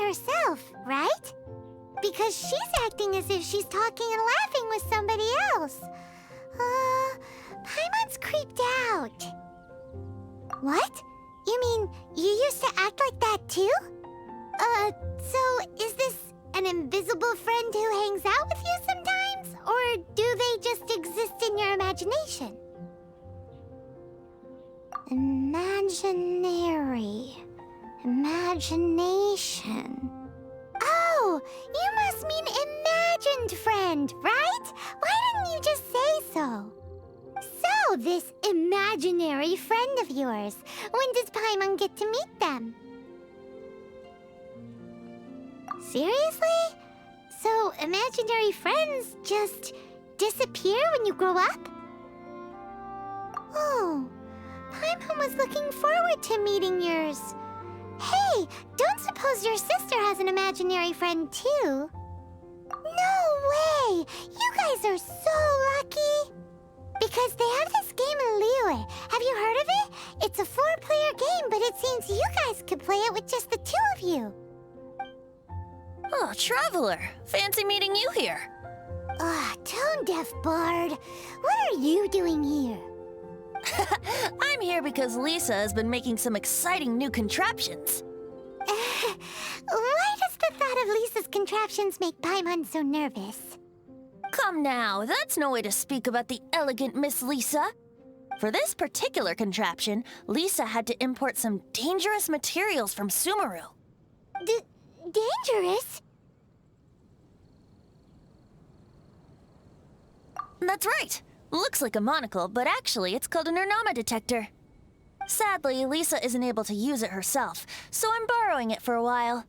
herself, right? Because she's acting as if she's talking and laughing with somebody else. Paimon's creeped out. What? You mean you used to act like that too? So is this an invisible friend who hangs out with you sometimes? Or do they just exist in your imagination? Imagination. Oh, you must mean imagined friend, right? Why didn't you just say so? So, this imaginary friend of yours, when does Paimon get to meet them? Seriously? So, imaginary friends just disappear when you grow up? Oh, Paimon was looking forward to meeting yours. Hey, don't suppose your sister has an imaginary friend too? No way! You guys are so lucky! Because they have this game in Liyue. Have you heard of it? It's a 4-player game, but it seems you guys could play it with just the 2 of you. Oh, Traveler! Fancy meeting you here. Tone-deaf bard. What are you doing here? I'm here because Lisa has been making some exciting new contraptions. Why does the thought of Lisa's contraptions make Paimon so nervous? Come now, that's no way to speak about the elegant Miss Lisa. For this particular contraption, Lisa had to import some dangerous materials from Sumeru. Dangerous? That's right. Looks like a monocle, but actually it's called an Urnama detector. Sadly, Lisa isn't able to use it herself, so I'm borrowing it for a while.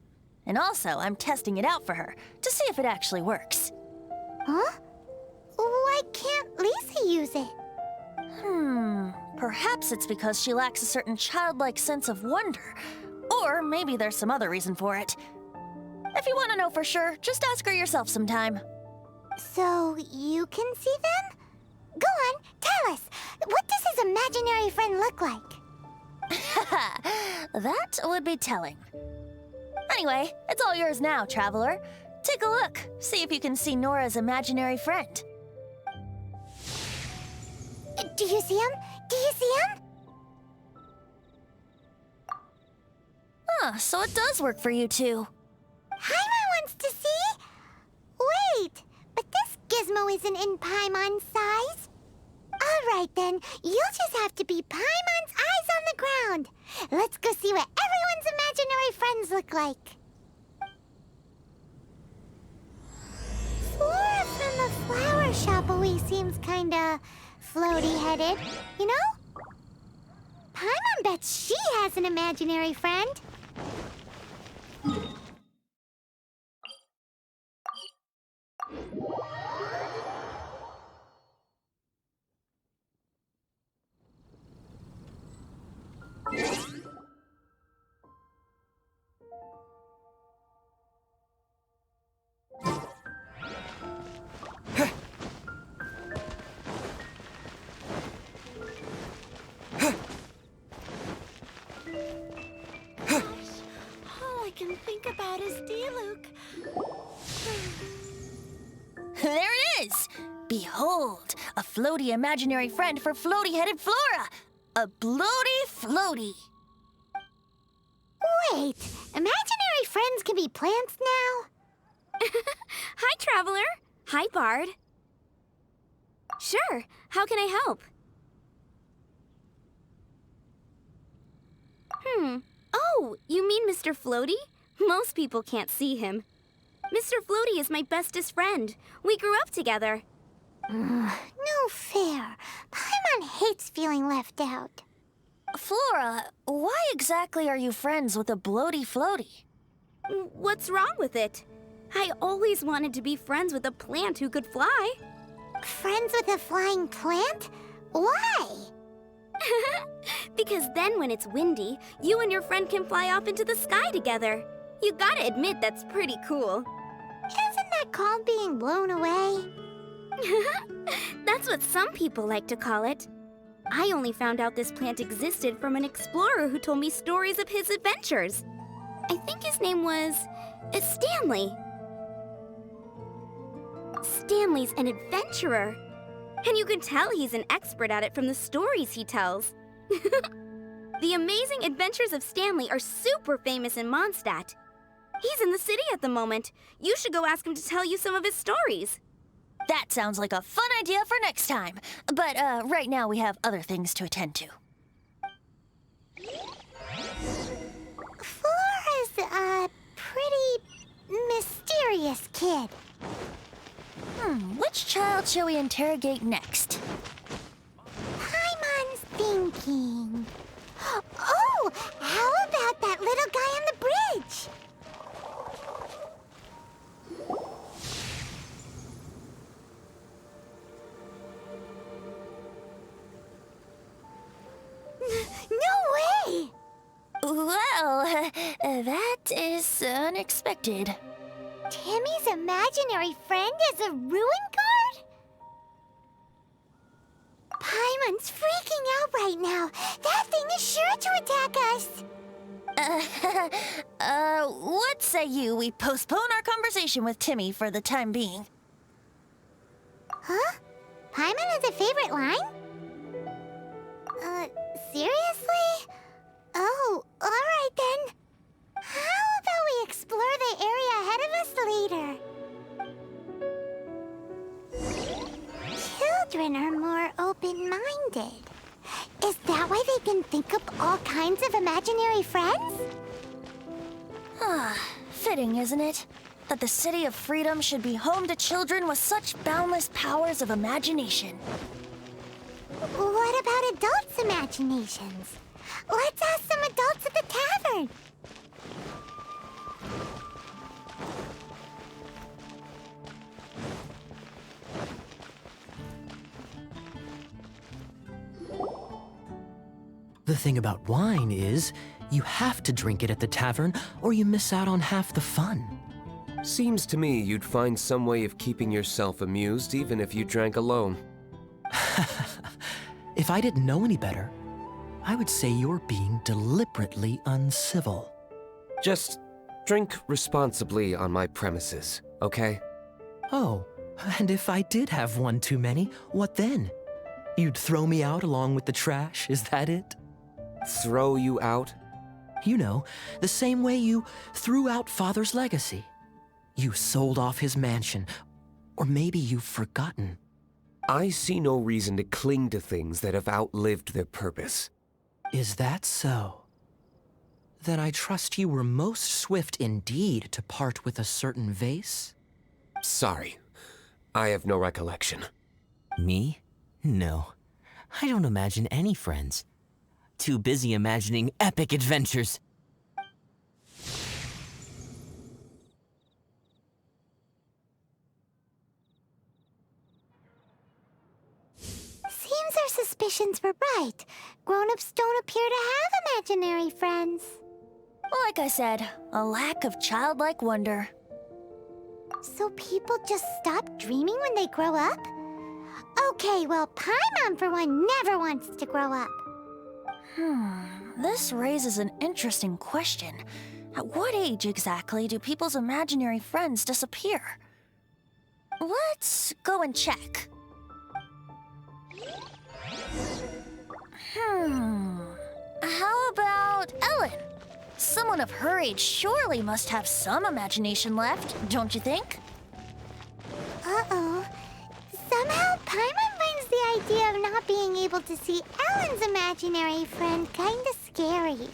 And also, I'm testing it out for her, to see if it actually works. Huh? Why can't Lisa use it? Perhaps it's because she lacks a certain childlike sense of wonder. Or maybe there's some other reason for it. If you want to know for sure, just ask her yourself sometime. So, you can see them? Go on, tell us. What does his imaginary friend look like? That would be telling. Anyway, it's all yours now, Traveler. Take a look. See if you can see Nora's imaginary friend. Do you see him? Do you see him? So it does work for you two. Paimon wants to see? Wait, but this gizmo isn't in Paimon's size. All right then, you'll just have to be Paimon's eyes on the ground. Let's go see what everyone's imaginary friends look like. Flora from the flower shop always seems kinda floaty-headed, you know? Paimon bets she has an imaginary friend. All I can think about is Diluc. There it is! Behold, a floaty imaginary friend for floaty-headed Flora! A bloaty floaty! Wait, imaginary friends can be plants now? Hi, Traveler. Hi, Bard. Sure, how can I help? Oh, you mean Mr. Floaty? Most people can't see him. Mr. Floaty is my bestest friend. We grew up together. No fair. Paimon hates feeling left out. Flora, why exactly are you friends with a bloaty floaty? What's wrong with it? I always wanted to be friends with a plant who could fly. Friends with a flying plant? Why? Because then when it's windy, you and your friend can fly off into the sky together. You gotta admit that's pretty cool. Isn't that called being blown away? That's what some people like to call it. I only found out this plant existed from an explorer who told me stories of his adventures. I think his name was... Stanley. Stanley's an adventurer. And you can tell he's an expert at it from the stories he tells. The amazing adventures of Stanley are super famous in Mondstadt. He's in the city at the moment. You should go ask him to tell you some of his stories. That sounds like a fun idea for next time. But right now we have other things to attend to. Flora's a pretty mysterious kid. Which child shall we interrogate next? Paimon's thinking. Oh, how about that little guy on the bridge? No way! Well, that is unexpected. Timmy's imaginary friend is a ruin guard? Paimon's freaking out right now. That thing is sure to attack us. What say you we postpone our conversation with Timmy for the time being? Huh? Paimon has a favorite line? Seriously? Oh, alright then. How about we explore the area ahead of us later? Children are more open-minded. Is that why they can think up all kinds of imaginary friends? Fitting, isn't it? That the City of Freedom should be home to children with such boundless powers of imagination. What about adults' imaginations? Let's ask some adults at the tavern. The thing about wine is, you have to drink it at the tavern or you miss out on half the fun. Seems to me you'd find some way of keeping yourself amused even if you drank alone. If I didn't know any better, I would say you're being deliberately uncivil. Just drink responsibly on my premises, okay? Oh, and if I did have one too many, what then? You'd throw me out along with the trash, is that it? Throw you out? You know, the same way you threw out Father's legacy. You sold off his mansion, or maybe you've forgotten. I see no reason to cling to things that have outlived their purpose. Is that so? Then I trust you were most swift indeed to part with a certain vase? Sorry, I have no recollection. Me? No. I don't imagine any friends. Too busy imagining epic adventures. Seems our suspicions were right. Grown-ups don't appear to have imaginary friends. Like I said, a lack of childlike wonder. So people just stop dreaming when they grow up? Okay, well, Paimon, for one, never wants to grow up. This raises an interesting question. At what age exactly do people's imaginary friends disappear? Let's go and check. How about Ellen? Someone of her age surely must have some imagination left, don't you think? Uh-oh. Somehow, Paimon finds the idea of not being able to see Ellen's imaginary friend kinda scary.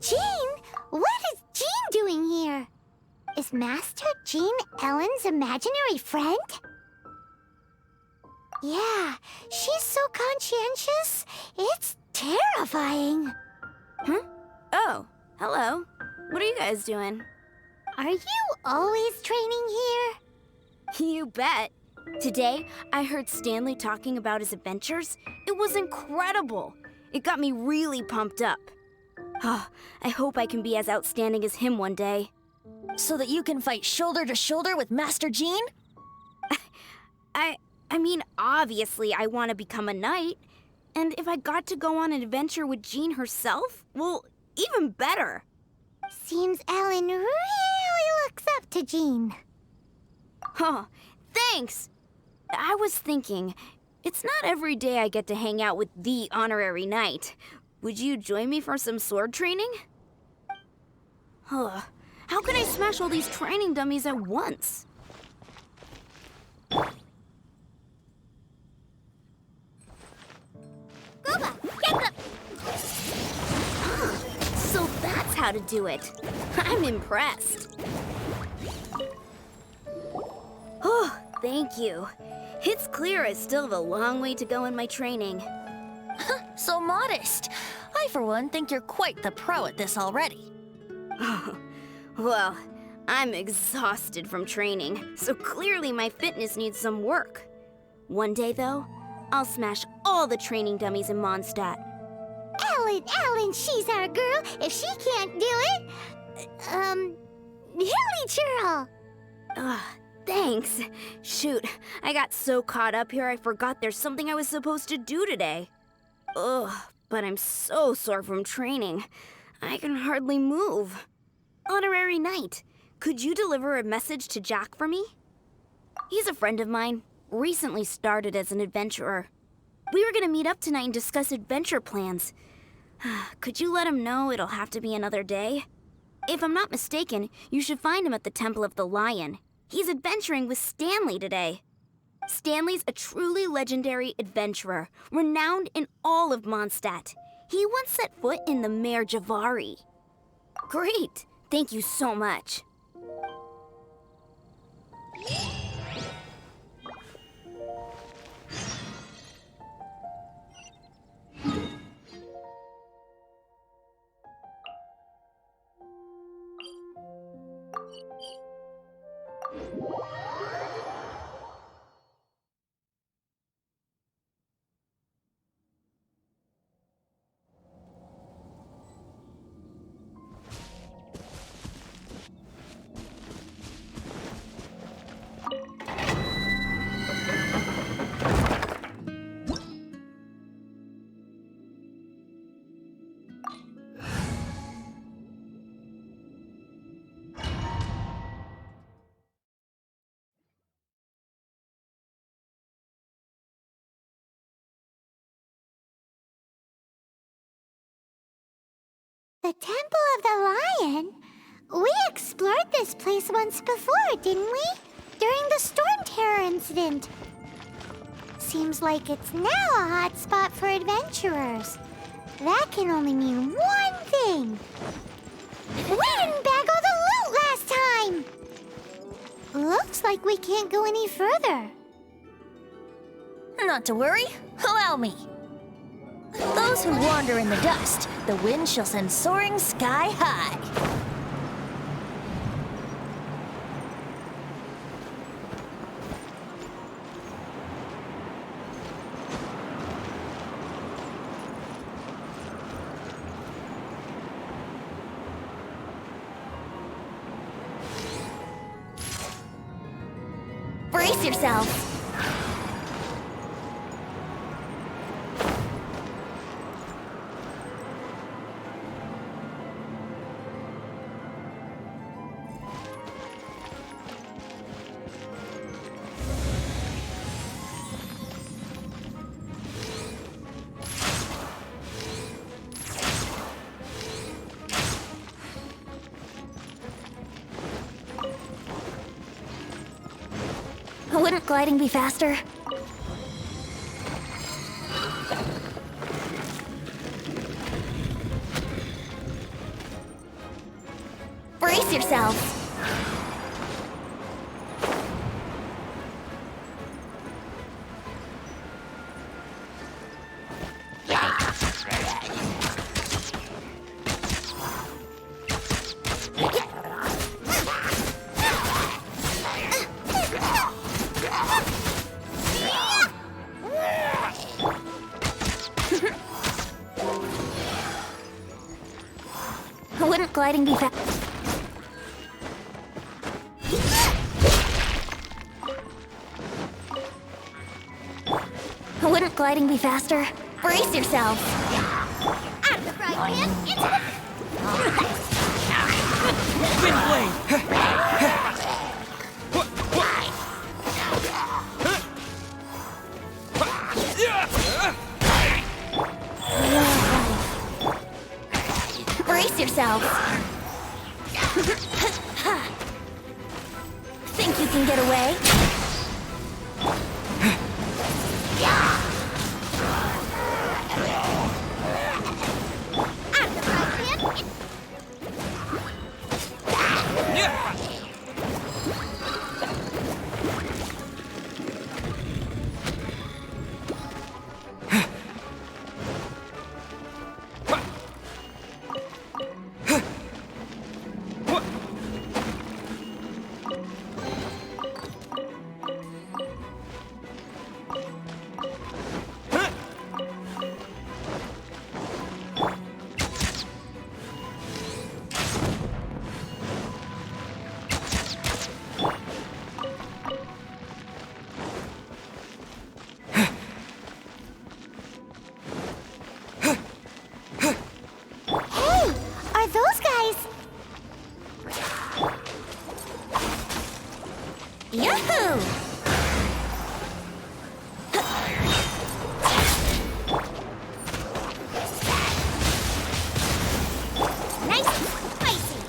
Jean? What is Jean doing here? Is Master Jean Ellen's imaginary friend? Yeah, she's so conscientious, it's terrifying. Hello. What are you guys doing? Are you always training here? You bet. Today, I heard Stanley talking about his adventures. It was incredible. It got me really pumped up. Oh, I hope I can be as outstanding as him one day. So that you can fight shoulder to shoulder with Master Gene? I mean, obviously I want to become a knight. And if I got to go on an adventure with Jean herself, well, even better. Seems Ellen really looks up to Jean. Oh, thanks. I was thinking, it's not every day I get to hang out with the honorary knight. Would you join me for some sword training? Huh. How can I smash all these training dummies at once? So that's how to do it. I'm impressed. Oh, thank you. It's clear I still have a long way to go in my training. So modest. I, for one, think you're quite the pro at this already. Well, I'm exhausted from training, so clearly my fitness needs some work. One day, though, I'll smash all the training dummies in Mondstadt. Ellen, she's our girl. If she can't do it, Hilly Churl. Thanks. Shoot, I got so caught up here I forgot there's something I was supposed to do today. Ugh, but I'm so sore from training. I can hardly move. Honorary Knight, could you deliver a message to Jack for me? He's a friend of mine, recently started as an adventurer. We were gonna meet up tonight and discuss adventure plans. Could you let him know it'll have to be another day? If I'm not mistaken, you should find him at the Temple of the Lion. He's adventuring with Stanley today. Stanley's a truly legendary adventurer, renowned in all of Mondstadt. He once set foot in the Mare Javari. Great! Thank you so much. The Temple of the Lion? We explored this place once before, didn't we? During the Storm Terror incident. Seems like it's now a hot spot for adventurers. That can only mean one thing. We didn't bag all the loot last time! Looks like we can't go any further. Not to worry. Allow me. Those who wander in the dust, the wind shall send soaring sky high. Brace yourself. Wouldn't gliding be faster? Brace yourself! Wouldn't gliding be Wouldn't gliding be faster? Brace yourself! Out of the frying pan, into the... Brace yourself! Think you can get away? Out of the frying pan, Yahoo! nice and spicy.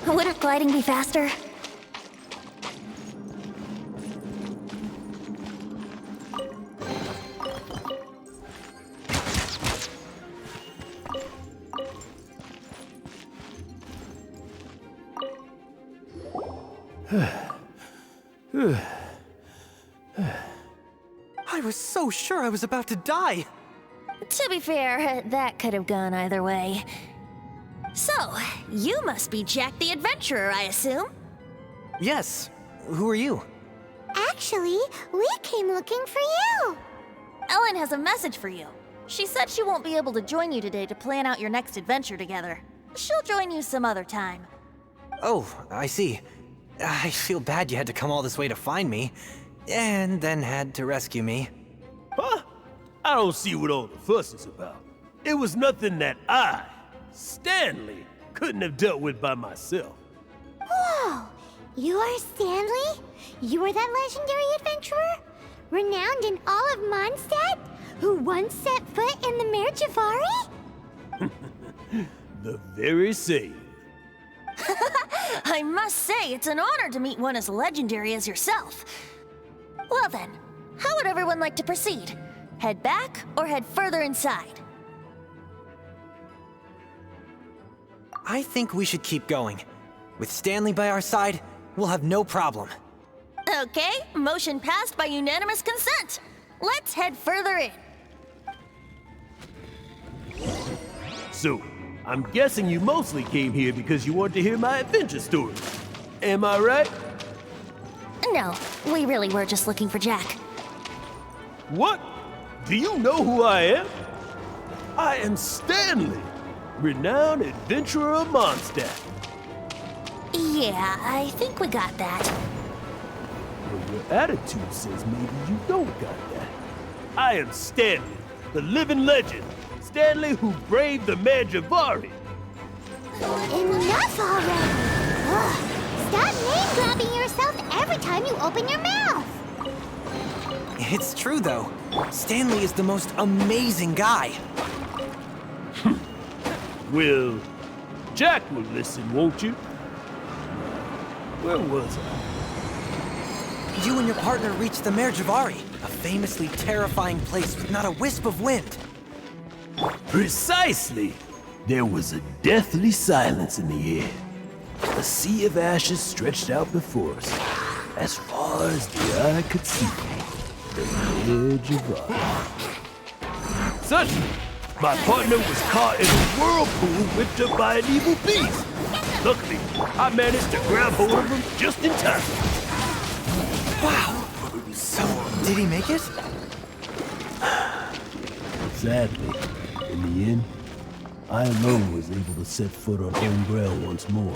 Wouldn't gliding be faster? I was so sure I was about to die. To be fair, that could have gone either way. So, you must be Jack the Adventurer, I assume? Yes. Who are you? Actually, we came looking for you. Ellen has a message for you. She said she won't be able to join you today to plan out your next adventure together. She'll join you some other time. Oh, I see. I feel bad you had to come all this way to find me, and then had to rescue me. Huh? I don't see what all the fuss is about. It was nothing that Stanley, couldn't have dealt with by myself. Whoa! You are Stanley? You are that legendary adventurer? Renowned in all of Mondstadt? Who once set foot in the Mare Javari? The very same. I must say, it's an honor to meet one as legendary as yourself. Well then, how would everyone like to proceed? Head back or head further inside? I think we should keep going. With Stanley by our side, we'll have no problem. Okay, motion passed by unanimous consent. Let's head further in. So, I'm guessing you mostly came here because you want to hear my adventure story. Am I right? No, we really were just looking for Jack. What? Do you know who I am? I am Stanley, renowned adventurer of Mondstadt. Yeah, I think we got that. Well, your attitude says maybe you don't got that. I am Stanley, the living legend. Stanley who braved the Mare Javari. Enough already! Ugh. Stop name-grabbing yourself every time you open your mouth! It's true, though. Stanley is the most amazing guy. Well, Jack will listen, won't you? Where was I? You and your partner reached the Mare Javari, a famously terrifying place with not a wisp of wind. Precisely! There was a deathly silence in the air. A sea of ashes stretched out before us, as far as the eye could see. The edge of rock. Suddenly, my partner was caught in a whirlpool whipped up by an evil beast. Luckily, I managed to grab hold of him just in time. Wow! So, did he make it? Sadly, in the end, I alone was able to set foot on home ground once more,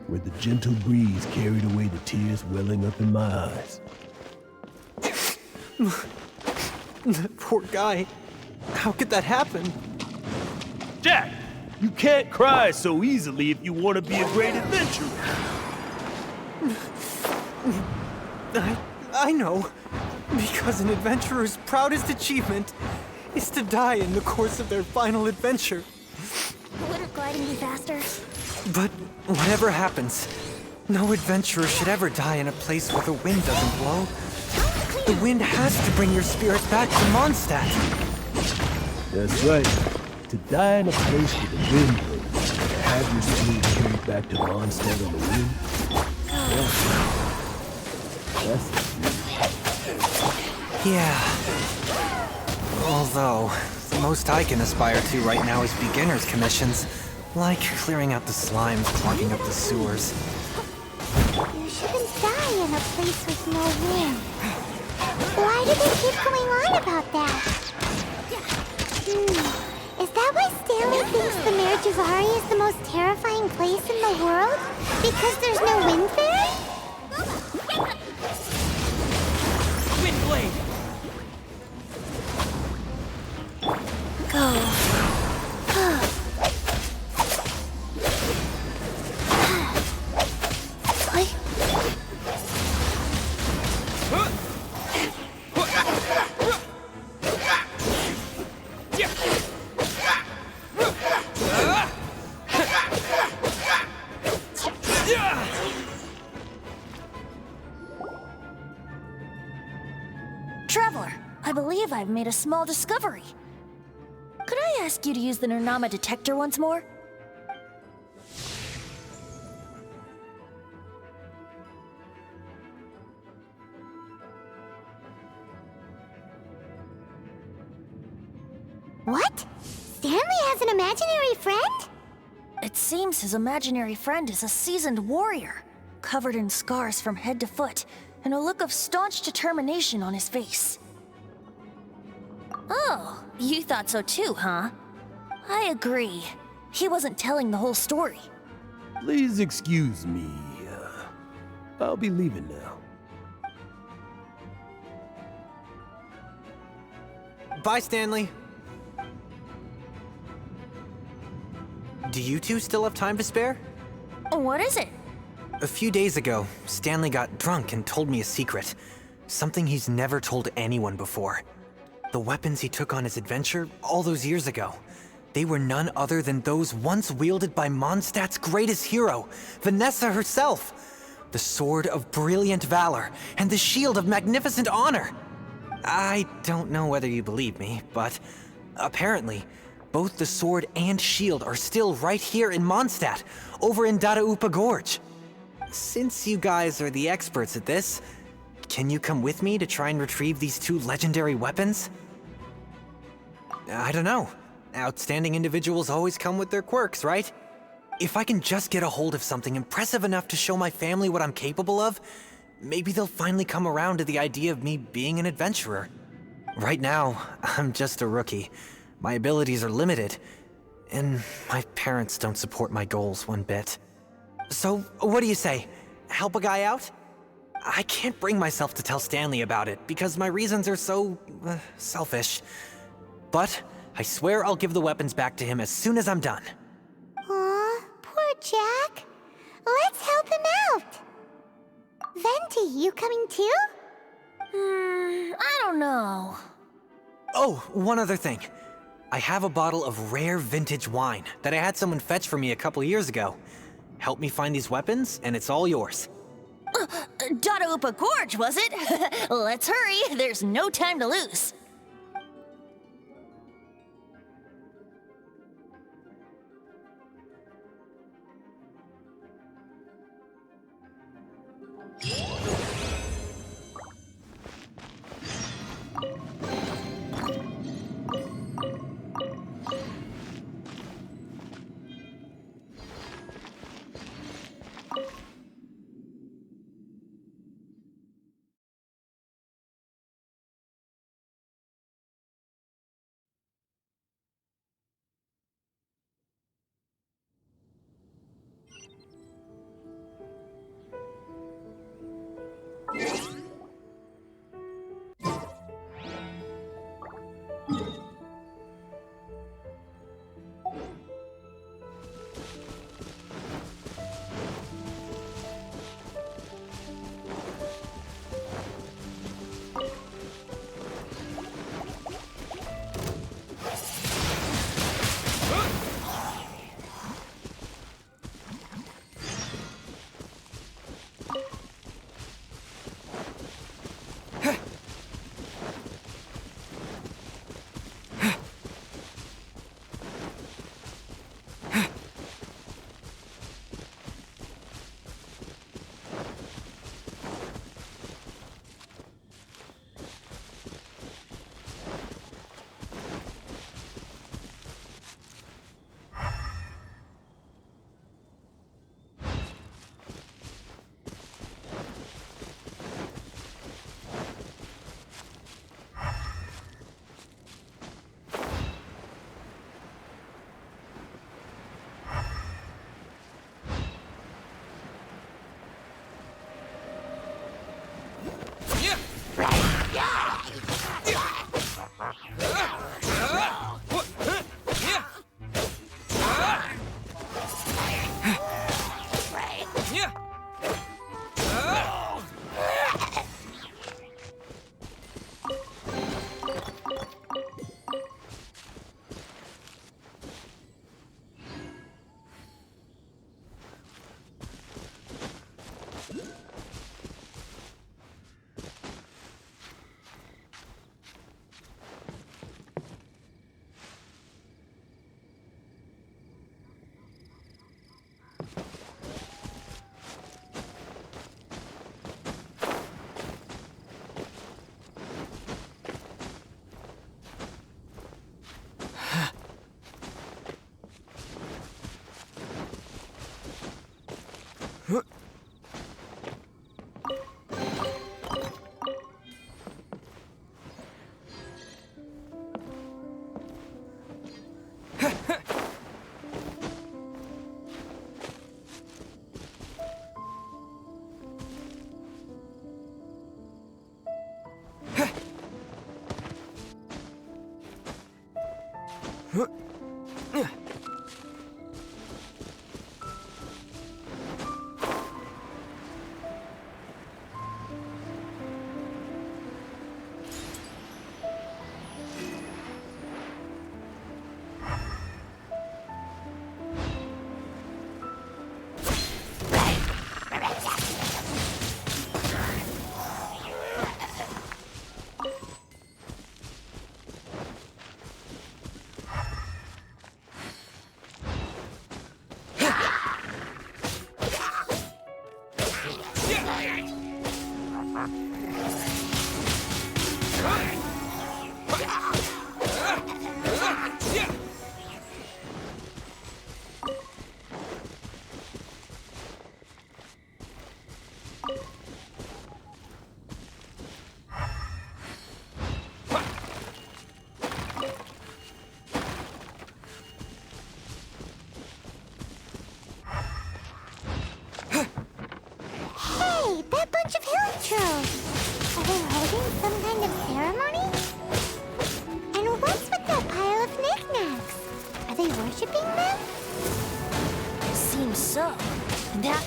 where the gentle breeze carried away the tears welling up in my eyes. That poor guy. How could that happen? Jack, you can't cry so easily if you want to be a great adventurer. I know. Because an adventurer's proudest achievement is to die in the course of their final adventure. Wouldn't gliding be faster? But whatever happens, no adventurer should ever die in a place where the wind doesn't blow. The wind has to bring your spirit back to Mondstadt. That's right. To die in a place where the wind blows, and to have your spirit carried back to Mondstadt on the wind. That's Yeah. Although, the most I can aspire to right now is beginner's commissions, like clearing out the slimes clogging up the sewers. You shouldn't die in a place with no wind. Why do they keep going on about that? Is that why Stanley thinks the Mare Juvari is the most terrifying place in the world? Because there's no wind there? Windblade! Traveler, I believe I've made a small discovery. Could I ask you to use the Nernama detector once more? What? Stanley has an imaginary friend? It seems his imaginary friend is a seasoned warrior, covered in scars from head to foot, and a look of staunch determination on his face. Oh, you thought so too, huh? I agree. He wasn't telling the whole story. Please excuse me. I'll be leaving now. Bye, Stanley. Do you two still have time to spare? What is it? A few days ago, Stanley got drunk and told me a secret. Something he's never told anyone before. The weapons he took on his adventure all those years ago, they were none other than those once wielded by Mondstadt's greatest hero, Vanessa herself. The Sword of Brilliant Valor and the Shield of Magnificent Honor. I don't know whether you believe me, but apparently, both the sword and shield are still right here in Mondstadt, over in Dadaupa Gorge. Since you guys are the experts at this, can you come with me to try and retrieve these two legendary weapons? I don't know. Outstanding individuals always come with their quirks, right? If I can just get a hold of something impressive enough to show my family what I'm capable of, maybe they'll finally come around to the idea of me being an adventurer. Right now, I'm just a rookie. My abilities are limited, and my parents don't support my goals one bit. So, what do you say? Help a guy out? I can't bring myself to tell Stanley about it, because my reasons are so, selfish. But I swear I'll give the weapons back to him as soon as I'm done. Aw, poor Jack. Let's help him out. Venti, you coming too? I don't know. Oh, one other thing. I have a bottle of rare vintage wine that I had someone fetch for me a couple years ago. Help me find these weapons, and it's all yours. Dadaupa Gorge, was it? Let's hurry, there's no time to lose.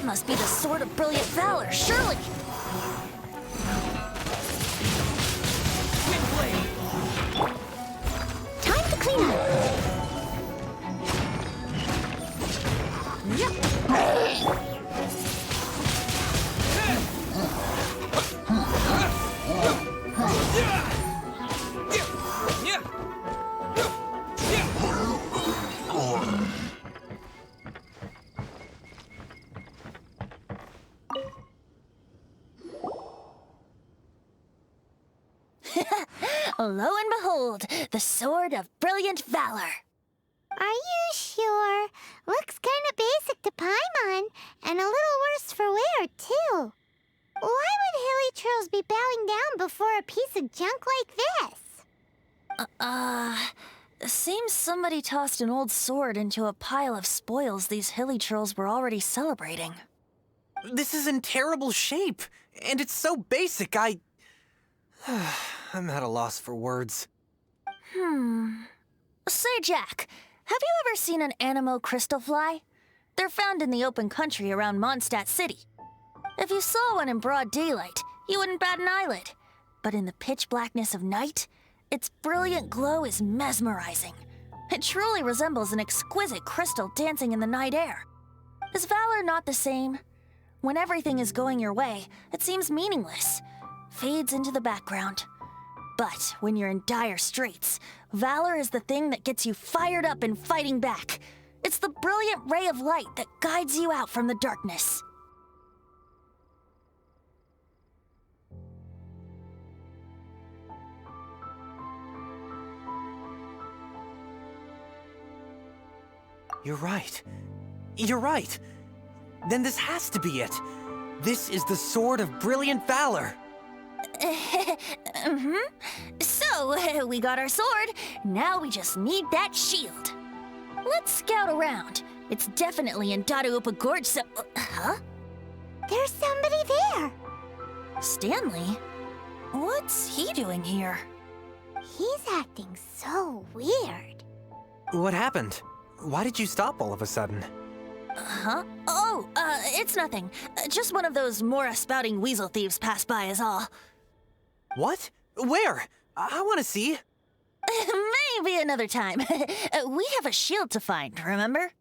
Must be the sword of brilliant valor, surely! Time to clean up! Lo and behold, the Sword of Brilliant Valor. Are you sure? Looks kinda basic to Paimon, and a little worse for wear, too. Why would hilly churls be bowing down before a piece of junk like this? Seems somebody tossed an old sword into a pile of spoils these hilly churls were already celebrating. This is in terrible shape, and it's so basic, I'm at a loss for words. Say, Jack, have you ever seen an anemo crystal fly? They're found in the open country around Mondstadt City. If you saw one in broad daylight, you wouldn't bat an eyelid. But in the pitch blackness of night, its brilliant glow is mesmerizing. It truly resembles an exquisite crystal dancing in the night air. Is valor not the same? When everything is going your way, it seems meaningless, fades into the background. But when you're in dire straits, valor is the thing that gets you fired up and fighting back. It's the brilliant ray of light that guides you out from the darkness. You're right. You're right. Then this has to be it. This is the Sword of Brilliant Valor. So, we got our sword. Now we just need that shield. Let's scout around. It's definitely in Dadaupa Gorge, so... Huh? There's somebody there. Stanley? What's he doing here? He's acting so weird. What happened? Why did you stop all of a sudden? Huh? Oh, it's nothing. Just one of those Mora-spouting weasel thieves passed by is all. What? Where? I want to see. Maybe another time. We have a shield to find, remember?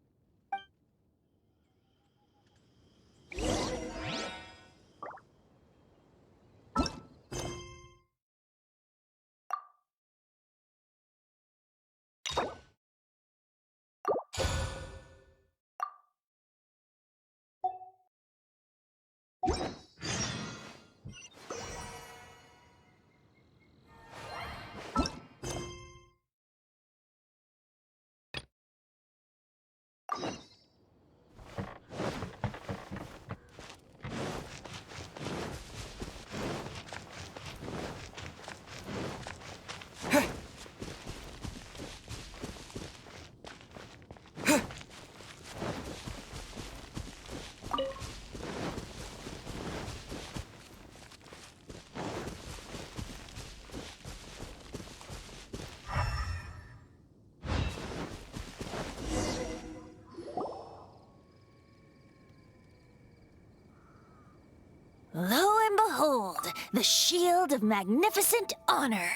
Lo and behold, the shield of magnificent honor.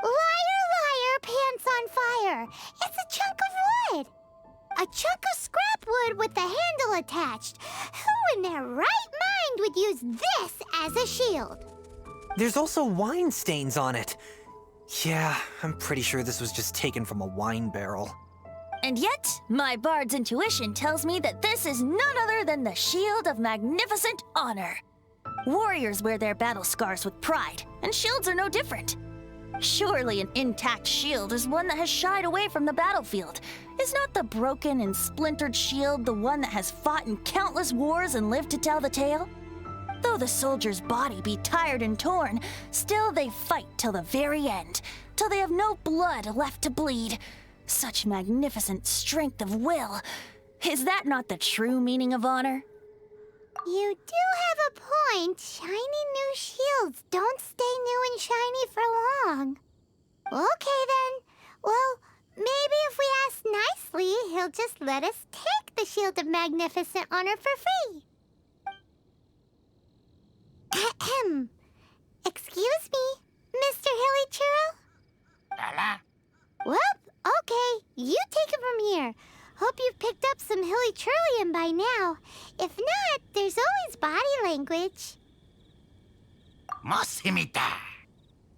Liar, liar, pants on fire. It's a chunk of wood. A chunk of scrap wood with the handle attached. Who in their right mind would use this as a shield? There's also wine stains on it. Yeah, I'm pretty sure this was just taken from a wine barrel. And yet, my bard's intuition tells me that this is none other than the shield of magnificent honor. Warriors wear their battle scars with pride, and shields are no different. Surely an intact shield is one that has shied away from the battlefield. Is not the broken and splintered shield the one that has fought in countless wars and lived to tell the tale? Though the soldier's body be tired and torn, still they fight till the very end, till they have no blood left to bleed. Such magnificent strength of will. Is that not the true meaning of honor? You do have a point. Shiny new shields don't stay new and shiny for long. Okay then. Well, maybe if we ask nicely, he'll just let us take the Shield of Magnificent Honor for free. Ahem. Excuse me, Mr. Hilly Churro? Well, okay. You take it from here. Hope you've picked up some Hilly Churlian by now. If not, there's always body language.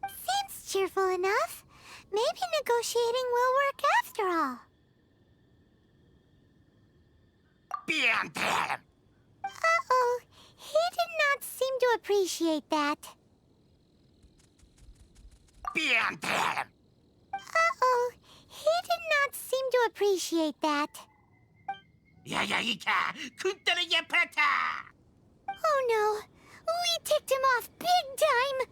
Seems cheerful enough. Maybe negotiating will work after all. Uh-oh. He did not seem to appreciate that. Uh-oh. He did not seem to appreciate that. Oh no. We ticked him off big time.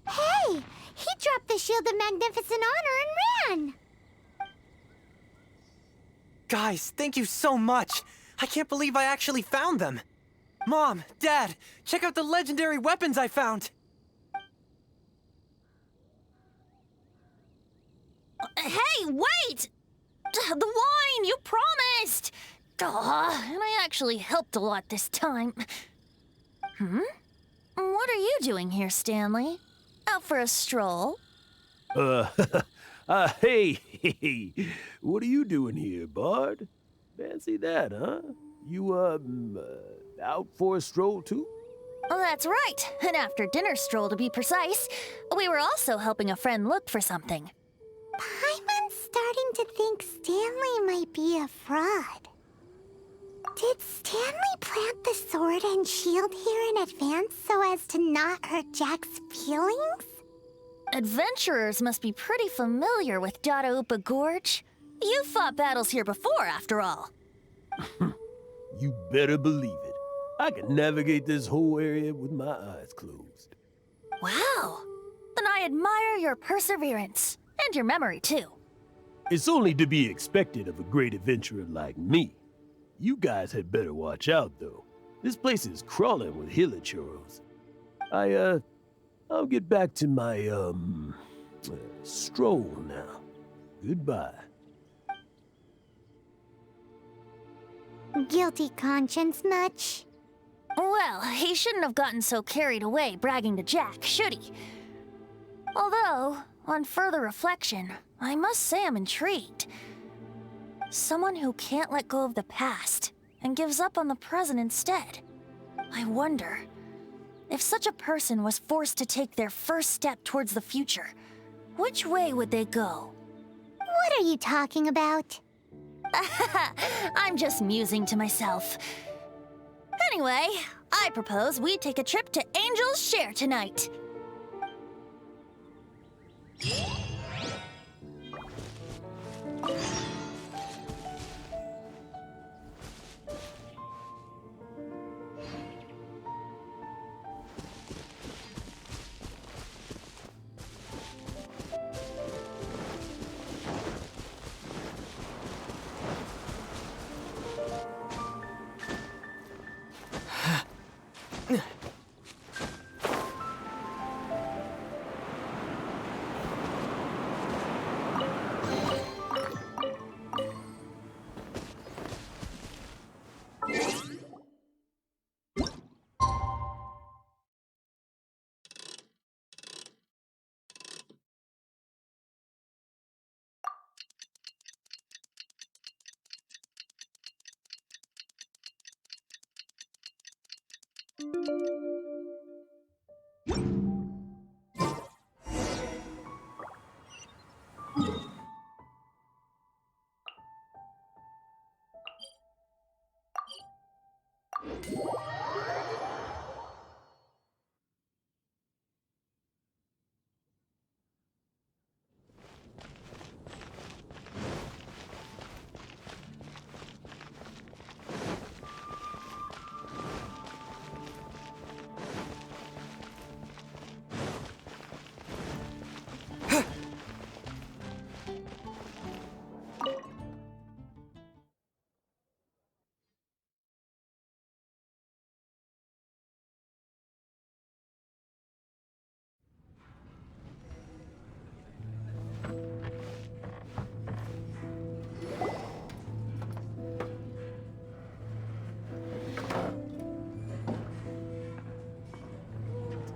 Hey! He dropped the Shield of Magnificent Honor and ran! Guys, thank you so much. I can't believe I actually found them. Mom, Dad, check out the legendary weapons I found. Hey, wait! The wine, you promised! And I actually helped a lot this time. What are you doing here, Stanley? Out for a stroll? Hey, what are you doing here, Bard? Fancy that, huh? You, out for a stroll too? Well, that's right. An after-dinner stroll, to be precise. We were also helping a friend look for something. Paimon's starting to think Stanley might be a fraud. Did Stanley plant the sword and shield here in advance so as to not hurt Jack's feelings? Adventurers must be pretty familiar with Dada Gorge. You fought battles here before, after all. You better believe it. I can navigate this whole area with my eyes closed. Wow. Then I admire your perseverance. And your memory, too. It's only to be expected of a great adventurer like me. You guys had better watch out, though. This place is crawling with hilichoros. I'll get back to my, stroll now. Goodbye. Guilty conscience much? Well, he shouldn't have gotten so carried away bragging to Jack, should he? Although, on further reflection, I must say I'm intrigued. Someone who can't let go of the past and gives up on the present instead. I wonder, if such a person was forced to take their first step towards the future, which way would they go? What are you talking about? I'm just musing to myself. Anyway, I propose we take a trip to Angel's Share tonight.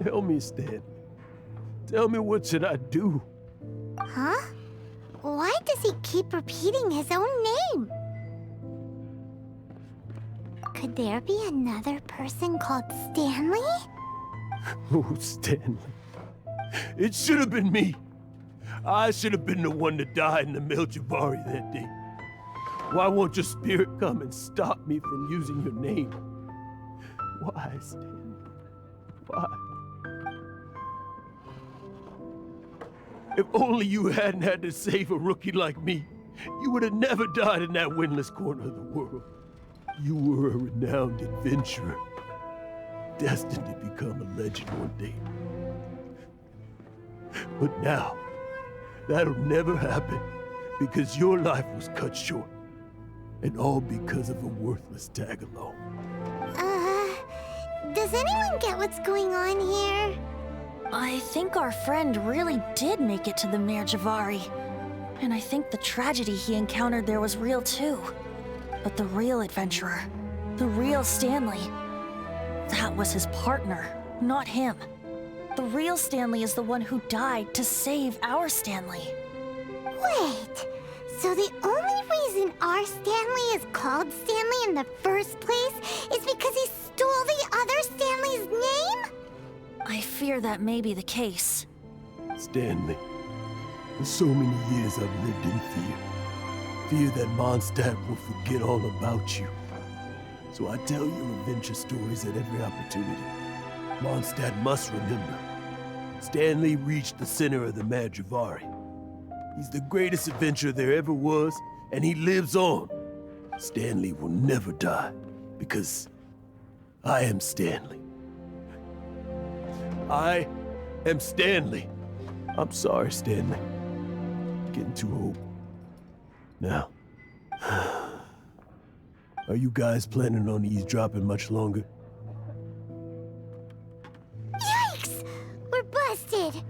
Tell me, Stan. Tell me, what should I do? Huh? Why does he keep repeating his own name? Could there be another person called Stanley? Oh, Stanley. It should have been me. I should have been the one that died in the Melchivari that day. Why won't your spirit come and stop me from using your name? Why, Stanley? Why? If only you hadn't had to save a rookie like me, you would have never died in that windless corner of the world. You were a renowned adventurer, destined to become a legend one day. But now, that'll never happen, because your life was cut short, and all because of a worthless tag-along. Does anyone get what's going on here? I think our friend really did make it to the Mirjavari. And I think the tragedy he encountered there was real too. But the real adventurer, the real Stanley, that was his partner, not him. The real Stanley is the one who died to save our Stanley. Wait, so the only reason our Stanley is called Stanley in the first place is because he stole the other Stanley's name? I fear that may be the case. Stanley, for so many years I've lived in fear. Fear that Mondstadt will forget all about you. So I tell your adventure stories at every opportunity. Mondstadt must remember. Stanley reached the center of the Madrivari. He's the greatest adventurer there ever was, and he lives on. Stanley will never die, because I am Stanley. I am Stanley. I'm sorry, Stanley. Getting too old. Now, are you guys planning on eavesdropping much longer? Yikes! We're busted!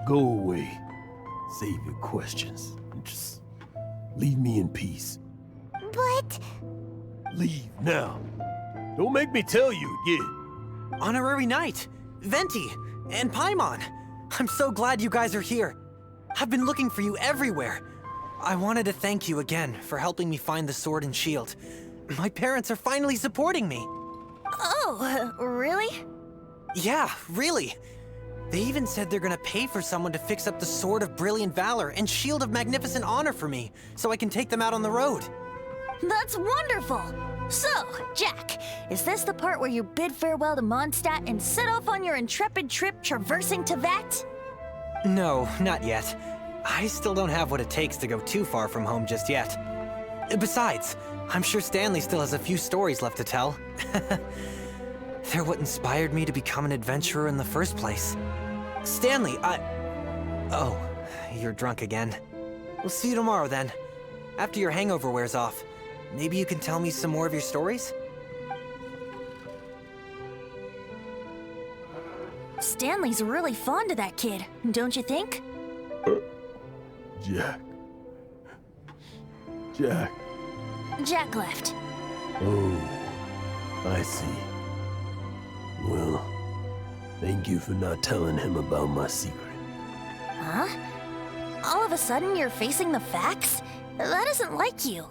Go away. Save your questions. And just leave me in peace. But... Leave now. Don't make me tell you again. Honorary Knight, Venti, and Paimon. I'm so glad you guys are here. I've been looking for you everywhere. I wanted to thank you again for helping me find the sword and shield. My parents are finally supporting me. Oh, really? Yeah, really. They even said they're gonna pay for someone to fix up the Sword of Brilliant Valor and Shield of Magnificent Honor for me, so I can take them out on the road. That's wonderful! So, Jack, is this the part where you bid farewell to Mondstadt and set off on your intrepid trip traversing Teyvat? No, not yet. I still don't have what it takes to go too far from home just yet. Besides, I'm sure Stanley still has a few stories left to tell. They're what inspired me to become an adventurer in the first place. Stanley, Oh, you're drunk again. We'll see you tomorrow then. After your hangover wears off. Maybe you can tell me some more of your stories? Stanley's really fond of that kid, don't you think? Jack. Jack. Jack left. Oh, I see. Well, thank you for not telling him about my secret. Huh? All of a sudden you're facing the facts? That isn't like you.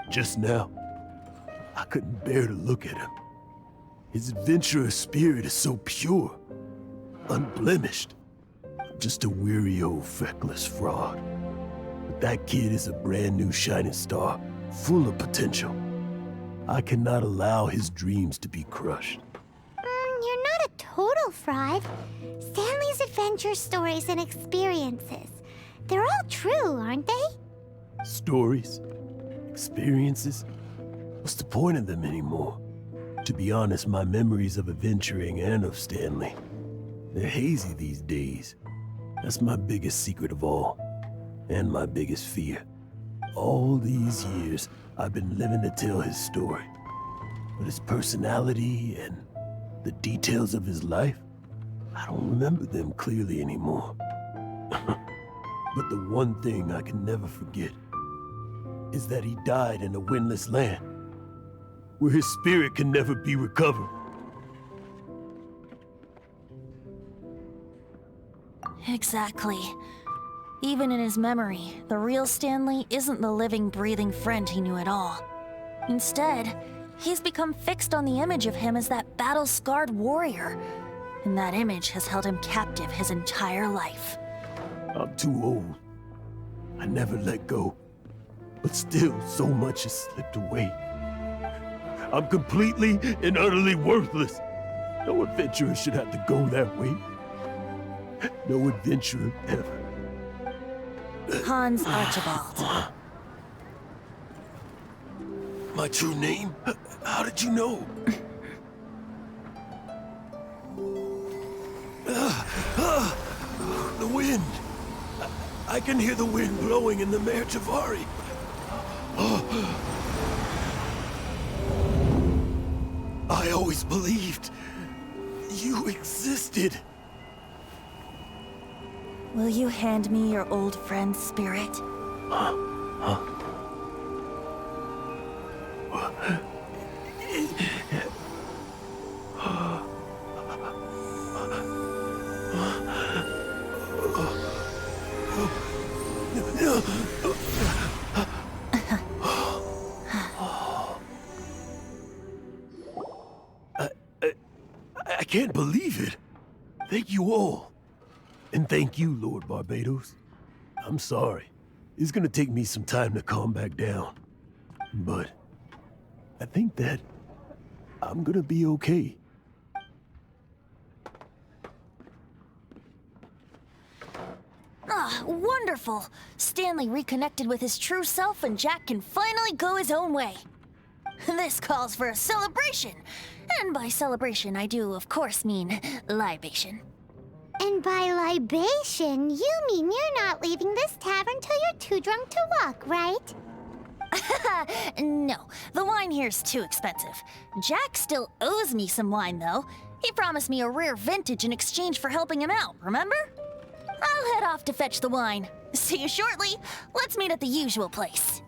Just now, I couldn't bear to look at him. His adventurous spirit is so pure, unblemished. I'm just a weary old feckless fraud. But that kid is a brand new shining star, full of potential. I cannot allow his dreams to be crushed. You're not a total fraud. Stanley's adventure stories and experiences. They're all true, aren't they? Stories? Experiences? What's the point of them anymore? To be honest, my memories of adventuring and of Stanley, they're hazy these days. That's my biggest secret of all, and my biggest fear. All these years, I've been living to tell his story. But his personality and the details of his life, I don't remember them clearly anymore. But the one thing I can never forget is that he died in a windless land, where his spirit can never be recovered. Exactly. Even in his memory, the real Stanley isn't the living, breathing friend he knew at all. Instead, he's become fixed on the image of him as that battle-scarred warrior. And that image has held him captive his entire life. I'm too old. I never let go. But still, so much has slipped away. I'm completely and utterly worthless. No adventurer should have to go that way. No adventurer ever. Hans Archibald. My true name? How did you know? The wind. I can hear the wind blowing in the Mare Javari. I always believed you existed. Will you hand me your old friend's spirit? I can't believe it. Thank you all. And thank you, Lord Barbados. I'm sorry. It's gonna take me some time to calm back down. But I think that I'm gonna be okay. Ah, wonderful! Stanley reconnected with his true self and Jack can finally go his own way. This calls for a celebration. And by celebration, I do, of course, mean libation. And by libation, you mean you're not leaving this tavern till you're too drunk to walk, right? No, the wine here's too expensive. Jack still owes me some wine, though. He promised me a rare vintage in exchange for helping him out, remember? I'll head off to fetch the wine. See you shortly. Let's meet at the usual place.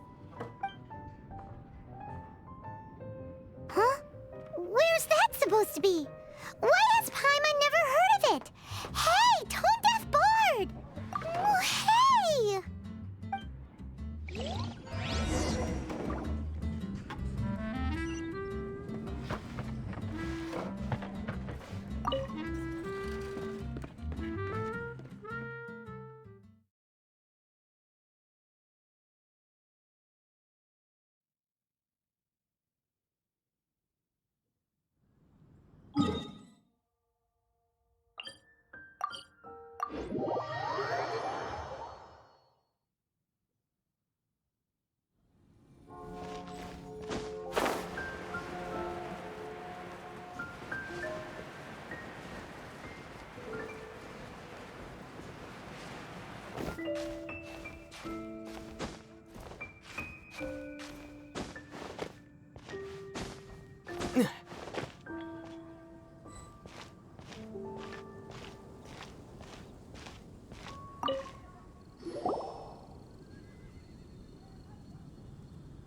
Huh? Where's that supposed to be? Why has Paimon never heard of it? Hey, Tone Deaf Bard! Oh, hey!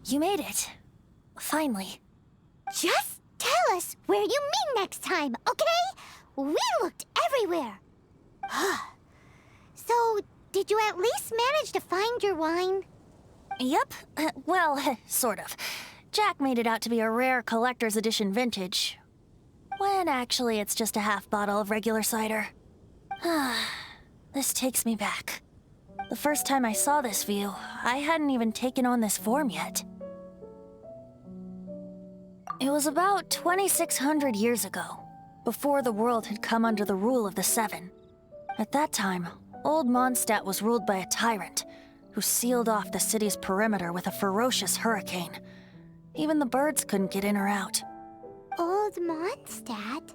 You made it. Finally. Just tell us where you meet next time, okay? We looked everywhere. So, did you at least manage to find your wine? Yep. Well, sort of. Jack made it out to be a rare collector's edition vintage. When actually it's just a half bottle of regular cider. This takes me back. The first time I saw this view, I hadn't even taken on this form yet. It was about 2,600 years ago, before the world had come under the rule of the Seven. At that time, Old Mondstadt was ruled by a tyrant, who sealed off the city's perimeter with a ferocious hurricane. Even the birds couldn't get in or out. Old Mondstadt?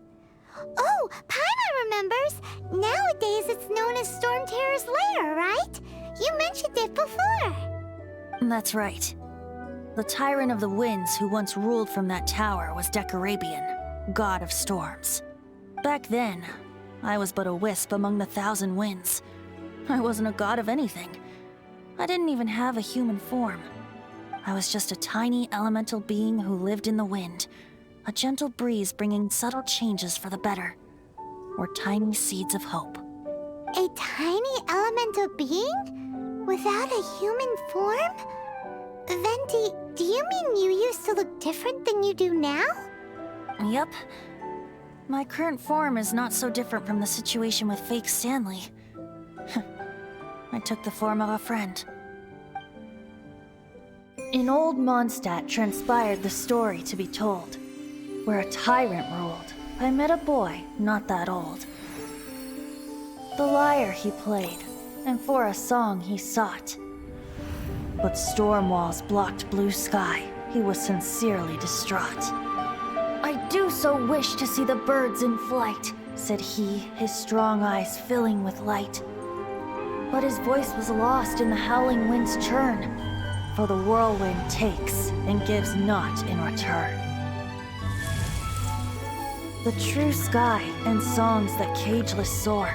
Oh, Paimon remembers! Nowadays it's known as Storm Terror's lair, right? You mentioned it before. That's right. The Tyrant of the Winds who once ruled from that tower was Decarabian, god of storms. Back then, I was but a wisp among the 1,000 winds. I wasn't a god of anything. I didn't even have a human form. I was just a tiny elemental being who lived in the wind, a gentle breeze bringing subtle changes for the better, or tiny seeds of hope. A tiny elemental being? Without a human form? Venti, do you mean you used to look different than you do now? Yep. My current form is not so different from the situation with fake Stanley. I took the form of a friend. In old Mondstadt transpired the story to be told, where a tyrant ruled. I met a boy not that old. The lyre he played, and for a song he sought. But storm walls blocked blue sky. He was sincerely distraught. I do so wish to see the birds in flight, said he, his strong eyes filling with light. But his voice was lost in the howling wind's churn, for the whirlwind takes and gives not in return. The true sky and songs that cageless soar,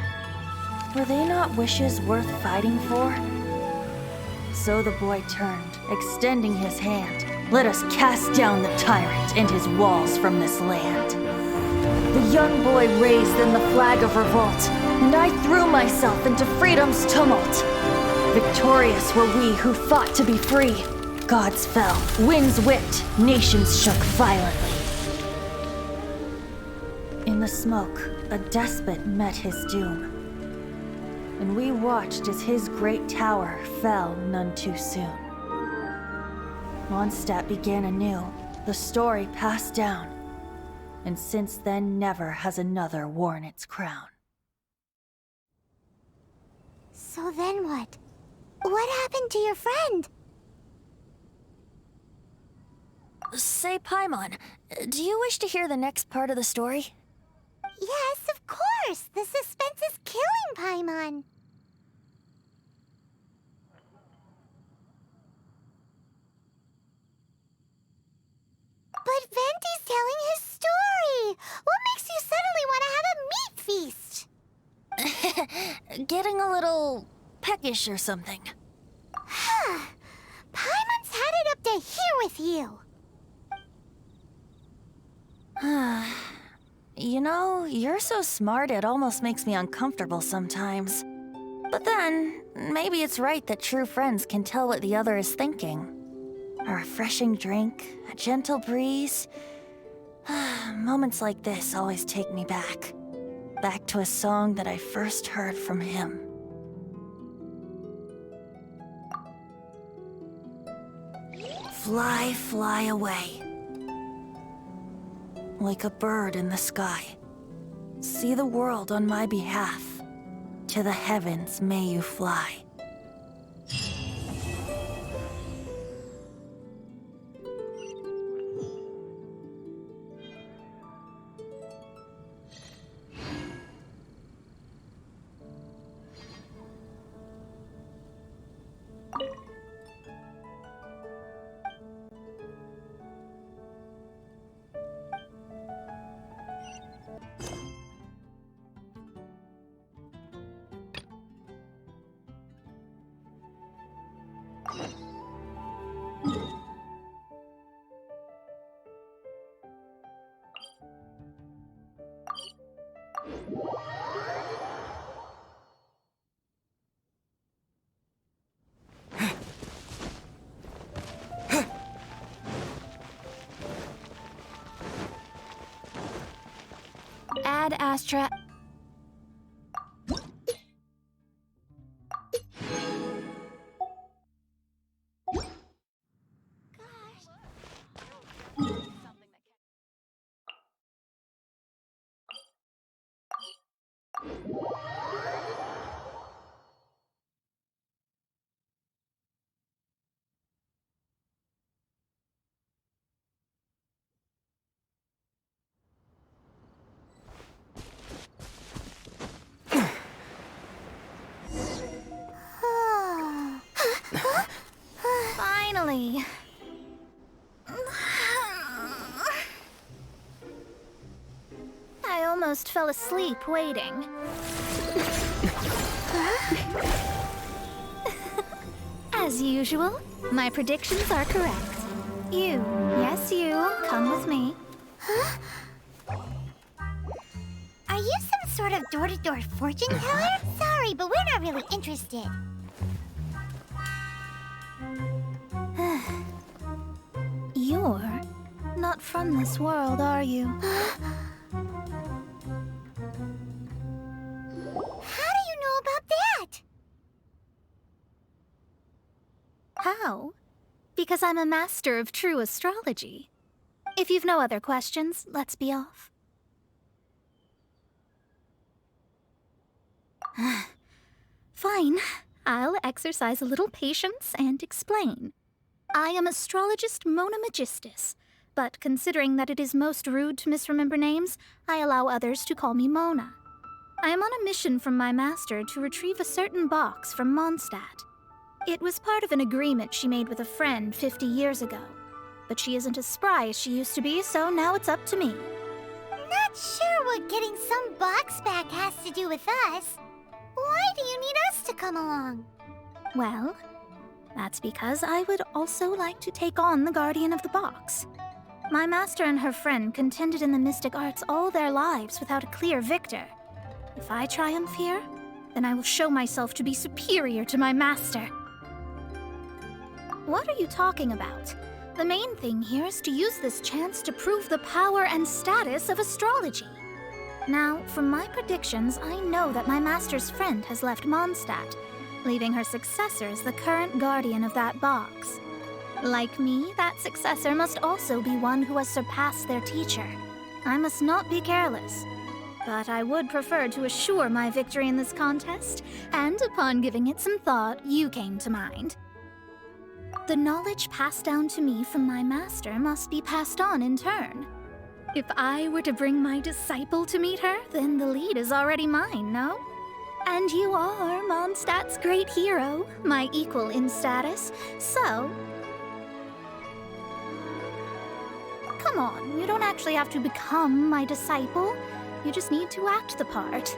were they not wishes worth fighting for? So the boy turned, extending his hand. Let us cast down the tyrant and his walls from this land. The young boy raised then the flag of revolt, and I threw myself into freedom's tumult. Victorious were we who fought to be free. Gods fell, winds whipped, nations shook violently. In the smoke, a despot met his doom, and we watched as his great tower fell none too soon. Mondstadt began anew, the story passed down, and since then never has another worn its crown. So then what? What happened to your friend? Say, Paimon, do you wish to hear the next part of the story? Yes, of course! The suspense is killing Paimon! But Venti's telling his story! What makes you suddenly want to have a meat feast? Getting a little peckish or something. Paimon's had it up to here with you! You know, you're so smart it almost makes me uncomfortable sometimes. But then, maybe it's right that true friends can tell what the other is thinking. A refreshing drink, a gentle breeze. Moments like this always take me back. Back to a song that I first heard from him. Fly, fly away. Like a bird in the sky. See the world on my behalf. To the heavens may you fly. Ad Astra. Finally. I almost fell asleep waiting. As usual, my predictions are correct. You, yes you, come with me. Are you some sort of door-to-door fortune teller? Sorry, but we're not really interested. You're not from this world, are you? How do you know about that? How? Because I'm a master of true astrology. If you've no other questions, let's be off. Fine. I'll exercise a little patience and explain. I am astrologist Mona Magistus, but considering that it is most rude to misremember names, I allow others to call me Mona. I am on a mission from my master to retrieve a certain box from Mondstadt. It was part of an agreement she made with a friend 50 years ago. But she isn't as spry as she used to be, so now it's up to me. Not sure what getting some box back has to do with us. Why do you need us to come along? Well, that's because I would also like to take on the Guardian of the Box. My master and her friend contended in the mystic arts all their lives without a clear victor. If I triumph here, then I will show myself to be superior to my master. What are you talking about? The main thing here is to use this chance to prove the power and status of astrology. Now, from my predictions, I know that my master's friend has left Mondstadt, leaving her successor as the current guardian of that box. Like me, that successor must also be one who has surpassed their teacher. I must not be careless. But I would prefer to assure my victory in this contest, and upon giving it some thought, you came to mind. The knowledge passed down to me from my master must be passed on in turn. If I were to bring my disciple to meet her, then the lead is already mine, no? And you are Mondstadt's great hero, my equal in status, so... Come on, you don't actually have to become my disciple. You just need to act the part.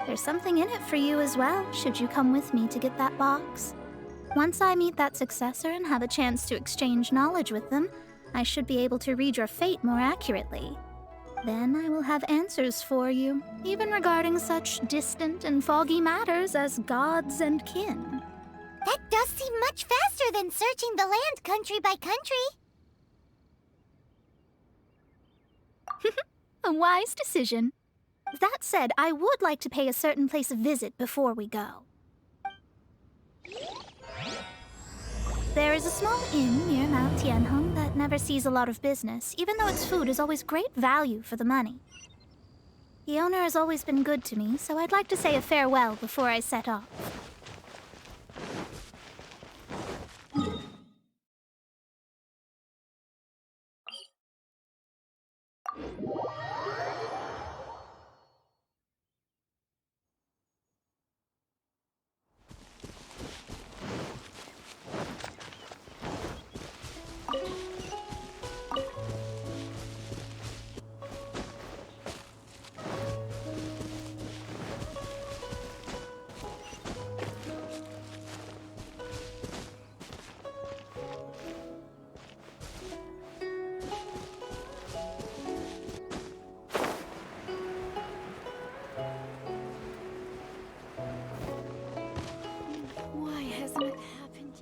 There's something in it for you as well, should you come with me to get that box. Once I meet that successor and have a chance to exchange knowledge with them, I should be able to read your fate more accurately. Then I will have answers for you, even regarding such distant and foggy matters as gods and kin. That does seem much faster than searching the land country by country. A wise decision. That said, I would like to pay a certain place a visit before we go. There is a small inn near Mount Tianheng that never sees a lot of business, even though its food is always great value for the money. The owner has always been good to me, so I'd like to say a farewell before I set off.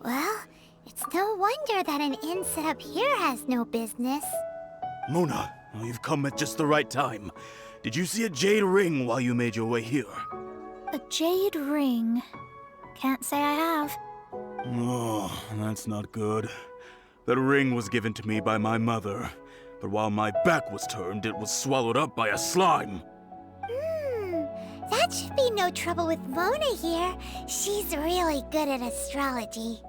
Well, it's no wonder that an inn set up here has no business. Mona, you've come at just the right time. Did you see a jade ring while you made your way here? A jade ring. Can't say I have. Oh, that's not good. That ring was given to me by my mother, but while my back was turned, it was swallowed up by a slime. That should be no trouble with Mona here. She's really good at astrology.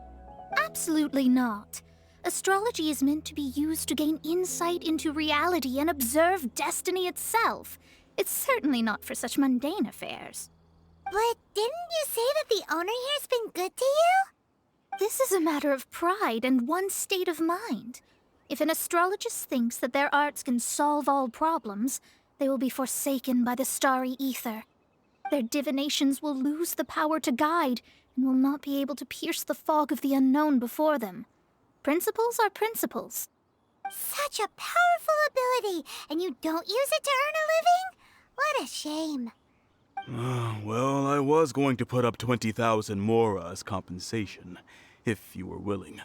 Absolutely not. Astrology is meant to be used to gain insight into reality and observe destiny itself. It's certainly not for such mundane affairs. But didn't you say that the owner here's been good to you? This is a matter of pride and one's state of mind. If an astrologist thinks that their arts can solve all problems, they will be forsaken by the starry ether. Their divinations will lose the power to guide and will not be able to pierce the fog of the unknown before them. Principles are principles. Such a powerful ability, and you don't use it to earn a living? What a shame. Well, I was going to put up 20,000 mora as compensation, if you were willing.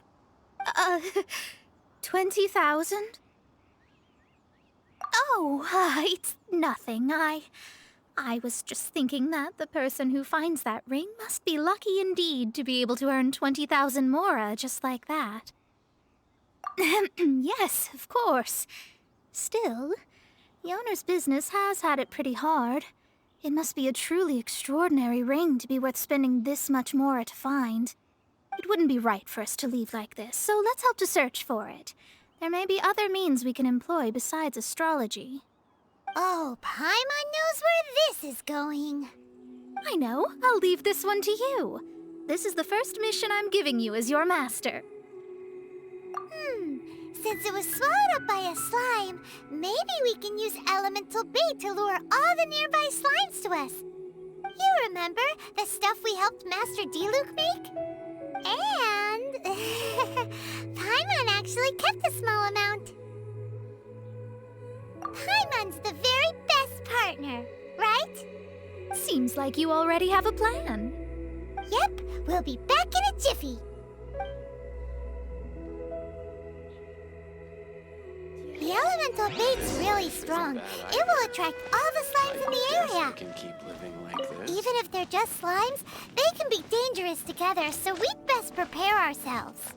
20,000? Oh, it's nothing. I was just thinking that the person who finds that ring must be lucky indeed to be able to earn 20,000 mora just like that. Yes, of course. Still, the owner's business has had it pretty hard. It must be a truly extraordinary ring to be worth spending this much mora to find. It wouldn't be right for us to leave like this, so let's help to search for it. There may be other means we can employ besides astrology. Oh, Paimon knows where this is going. I know. I'll leave this one to you. This is the first mission I'm giving you as your master. Since it was swallowed up by a slime, maybe we can use elemental bait to lure all the nearby slimes to us. You remember the stuff we helped Master Diluc make? And Paimon actually kept a small amount. Paimon's the very best partner, right? Seems like you already have a plan. Yep, we'll be back in a jiffy. The elemental bait's really strong. It will attract all the slimes in the area. Can keep living like this. Even if they're just slimes, they can be dangerous together, so we'd best prepare ourselves.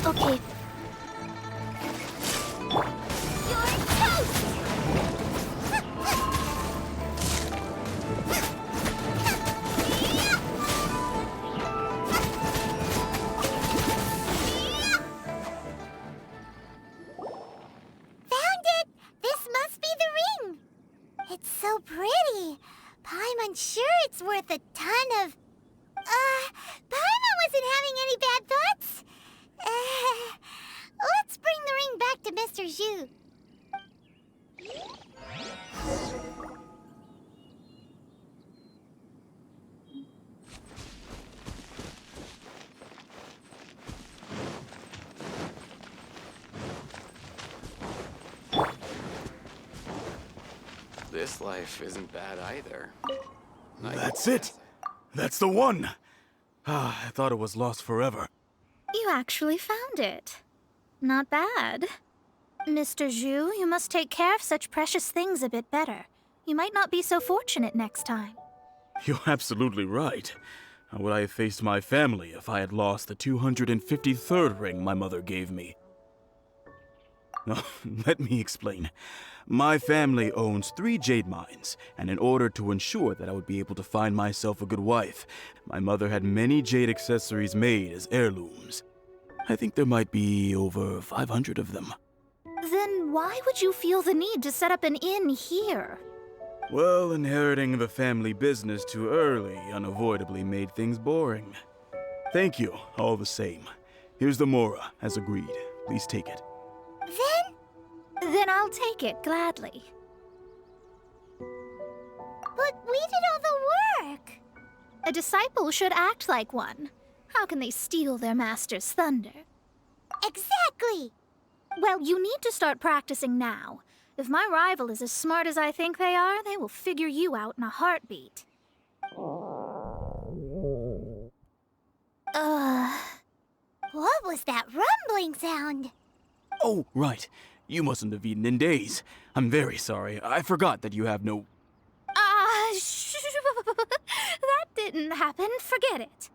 Okay. It's so pretty. Paimon's sure it's worth a ton of... Paimon wasn't having any bad thoughts. Let's bring the ring back to Mr. Zhu. This life isn't bad either. That's it! That's the one! I thought it was lost forever. You actually found it. Not bad. Mr. Zhu, you must take care of such precious things a bit better. You might not be so fortunate next time. You're absolutely right. How would I have faced my family if I had lost the 253rd ring my mother gave me? Let me explain. My family owns 3 jade mines, and in order to ensure that I would be able to find myself a good wife, my mother had many jade accessories made as heirlooms. I think there might be over 500 of them. Then why would you feel the need to set up an inn here? Well, inheriting the family business too early unavoidably made things boring. Thank you, all the same. Here's the mora, as agreed. Please take it. Then I'll take it gladly. But we did all the work. A disciple should act like one. How can they steal their master's thunder? Exactly! Well, you need to start practicing now. If my rival is as smart as I think they are, they will figure you out in a heartbeat. What was that rumbling sound? Oh, right. You mustn't have eaten in days. I'm very sorry. I forgot that you have no... That didn't happen. Forget it.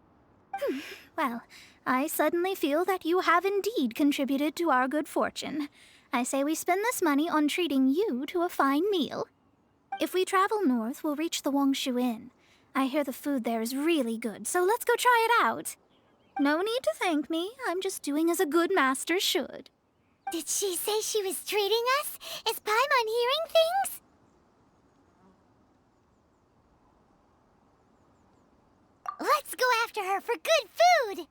Well, I suddenly feel that you have indeed contributed to our good fortune. I say we spend this money on treating you to a fine meal. If we travel north, we'll reach the Wangshu Inn. I hear the food there is really good, so let's go try it out. No need to thank me. I'm just doing as a good master should. Did she say she was treating us? Is Paimon hearing things? Let's go after her for good food!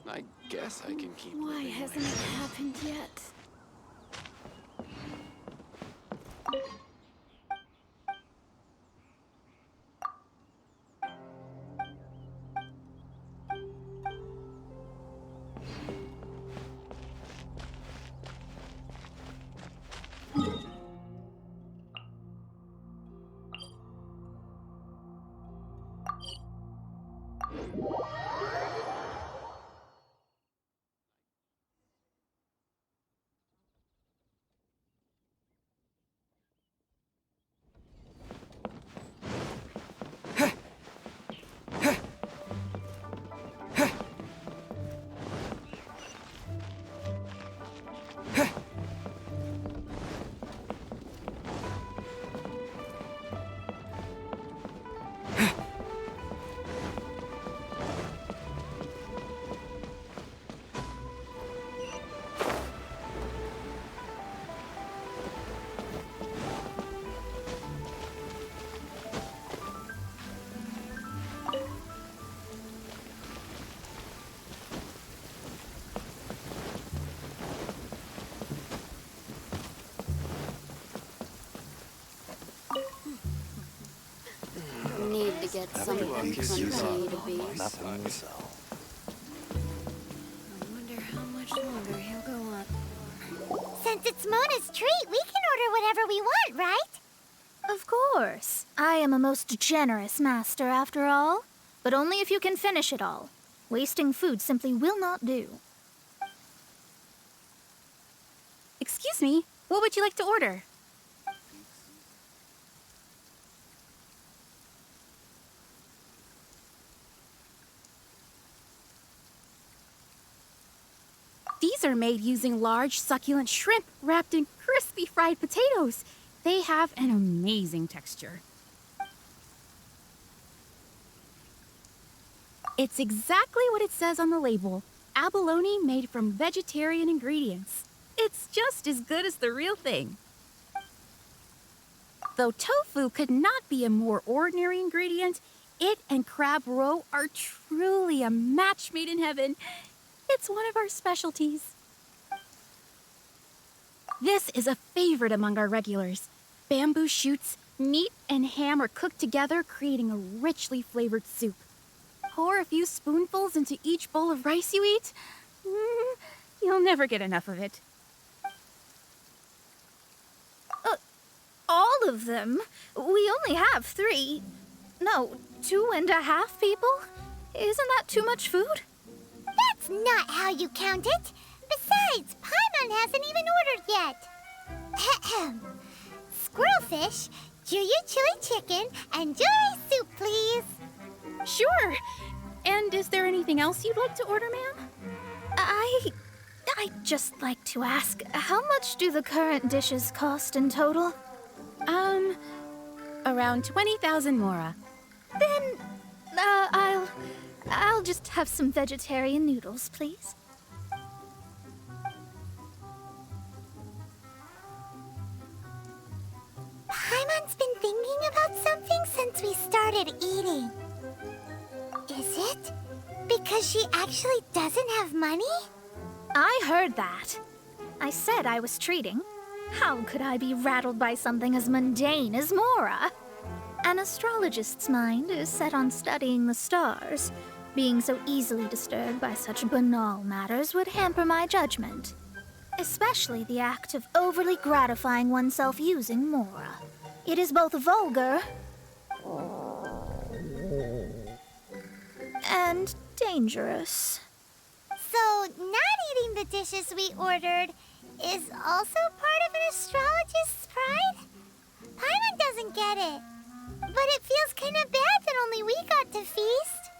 I guess I can keep. Why hasn't it happened yet? Need to get something from A to B. I wonder how much longer he'll go on. Since it's Mona's treat, we can order whatever we want, right? Of course. I am a most generous master, after all. But only if you can finish it all. Wasting food simply will not do. Excuse me, what would you like to order? These are made using large, succulent shrimp wrapped in crispy fried potatoes. They have an amazing texture. It's exactly what it says on the label. Abalone made from vegetarian ingredients. It's just as good as the real thing. Though tofu could not be a more ordinary ingredient, it and crab roe are truly a match made in heaven. It's one of our specialties. This is a favorite among our regulars. Bamboo shoots, meat, and ham are cooked together, creating a richly flavored soup. Pour a few spoonfuls into each bowl of rice you eat. You'll never get enough of it. All of them? We only have 3. No, 2.5 people? Isn't that too much food? That's not how you count it. Besides, Paimon hasn't even ordered yet. Squirrelfish, Juyu chili chicken, and jewelry soup, please. Sure. And is there anything else you'd like to order, ma'am? I'd just like to ask, how much do the current dishes cost in total? Around 20,000 mora. Then, I'll just have some vegetarian noodles, please. Paimon's been thinking about something since we started eating. Is it because she actually doesn't have money? I heard that. I said I was treating. How could I be rattled by something as mundane as Mora? An astrologist's mind is set on studying the stars. Being so easily disturbed by such banal matters would hamper my judgment. Especially the act of overly gratifying oneself using Mora. It is both vulgar and dangerous. So, not eating the dishes we ordered is also part of an astrologist's pride? Paimon doesn't get it. But it feels kind of bad that only we got to feast.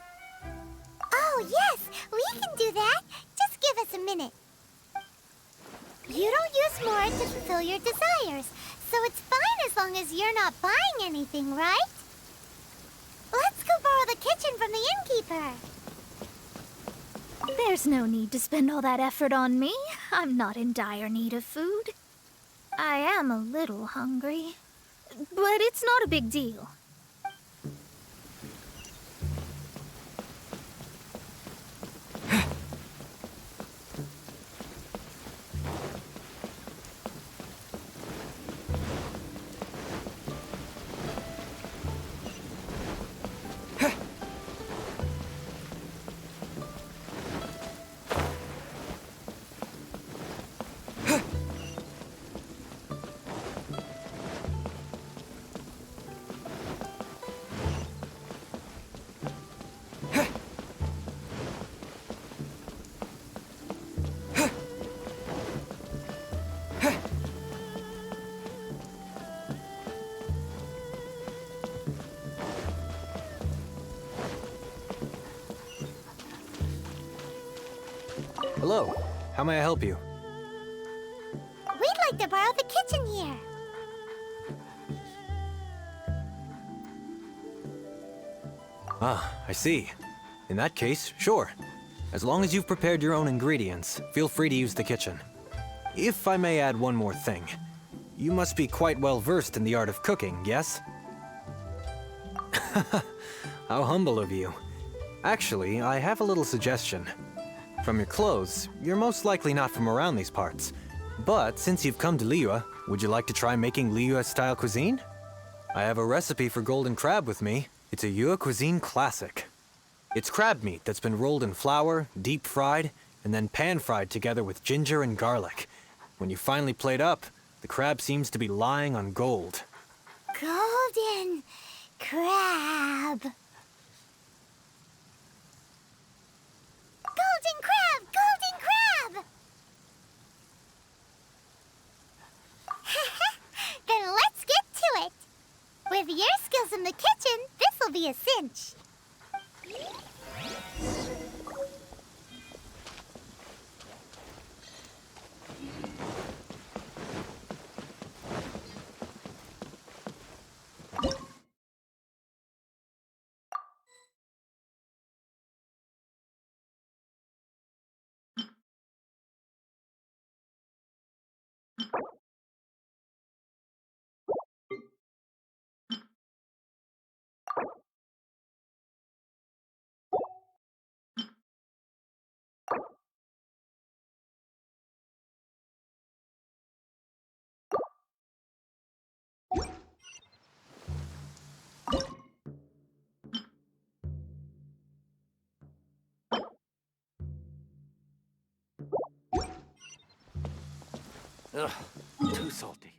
Oh, yes, we can do that. Just give us a minute. you're not buying anything, right? Let's go borrow the kitchen from the innkeeper. There's no need to spend all that effort on me. I'm not in dire need of food. I am a little hungry, but it's not a big deal. Hello. How may I help you? We'd like to borrow the kitchen here. Ah, I see. In that case, sure. As long as you've prepared your own ingredients, feel free to use the kitchen. If I may add one more thing, you must be quite well versed in the art of cooking, yes? How humble of you. Actually, I have a little suggestion. From your clothes, you're most likely not from around these parts. But since you've come to Liyue, would you like to try making Liyue-style cuisine? I have a recipe for golden crab with me. It's a Yue cuisine classic. It's crab meat that's been rolled in flour, deep fried, and then pan-fried together with ginger and garlic. When you finally plate up, the crab seems to be lying on gold. Golden crab. Golden crab! Golden crab! Then let's get to it. With your skills in the kitchen, this'll be a cinch. Ugh, too salty.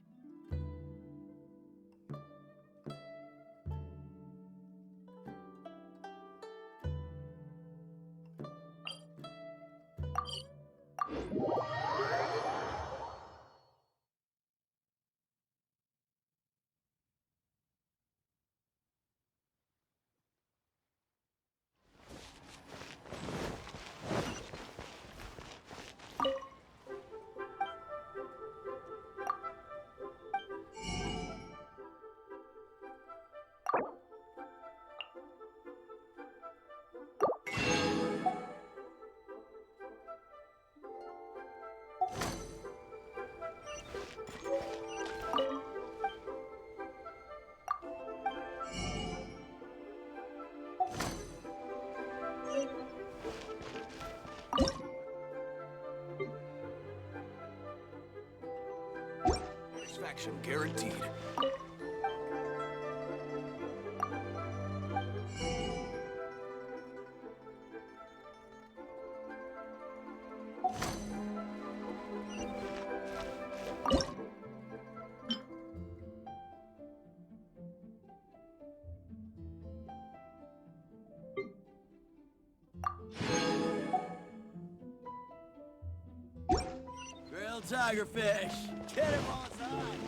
Satisfaction guaranteed. Grilled tigerfish. Get him on side.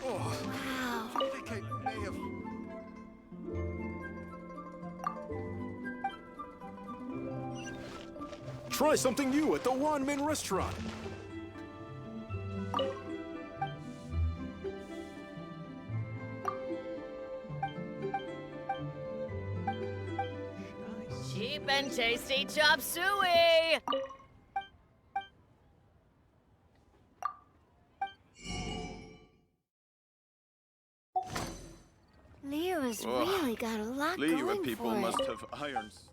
Oh, wow. I think I may have. Try something new at the Wanmin restaurant. Cheap and tasty chop suey! Leo has really got a lot Liyue going people for it. must have irons.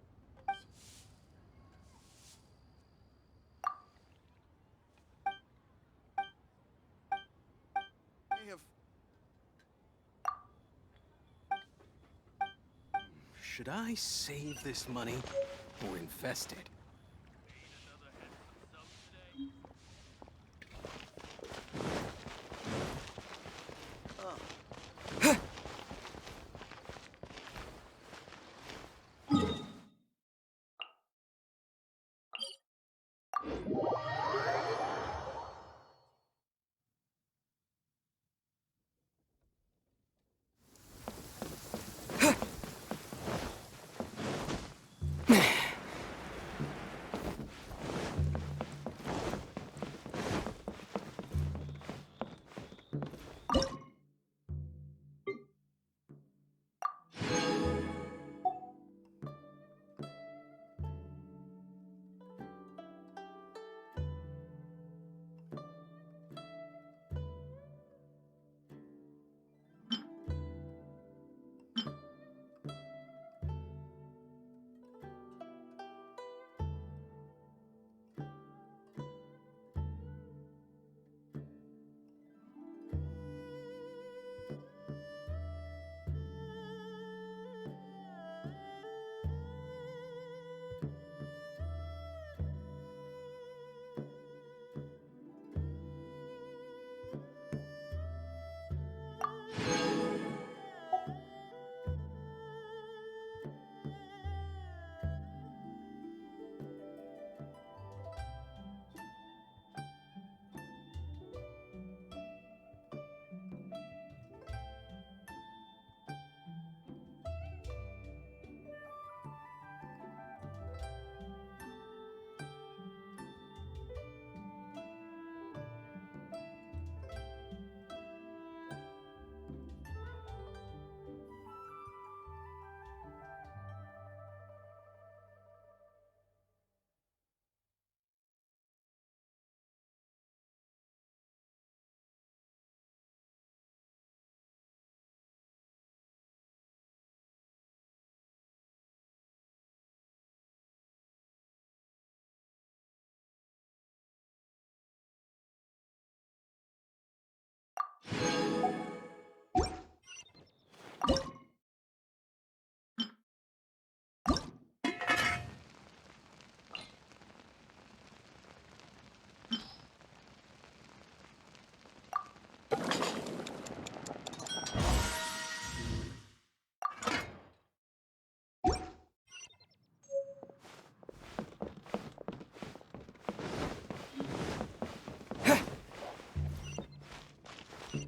They have... Should I save this money or invest it?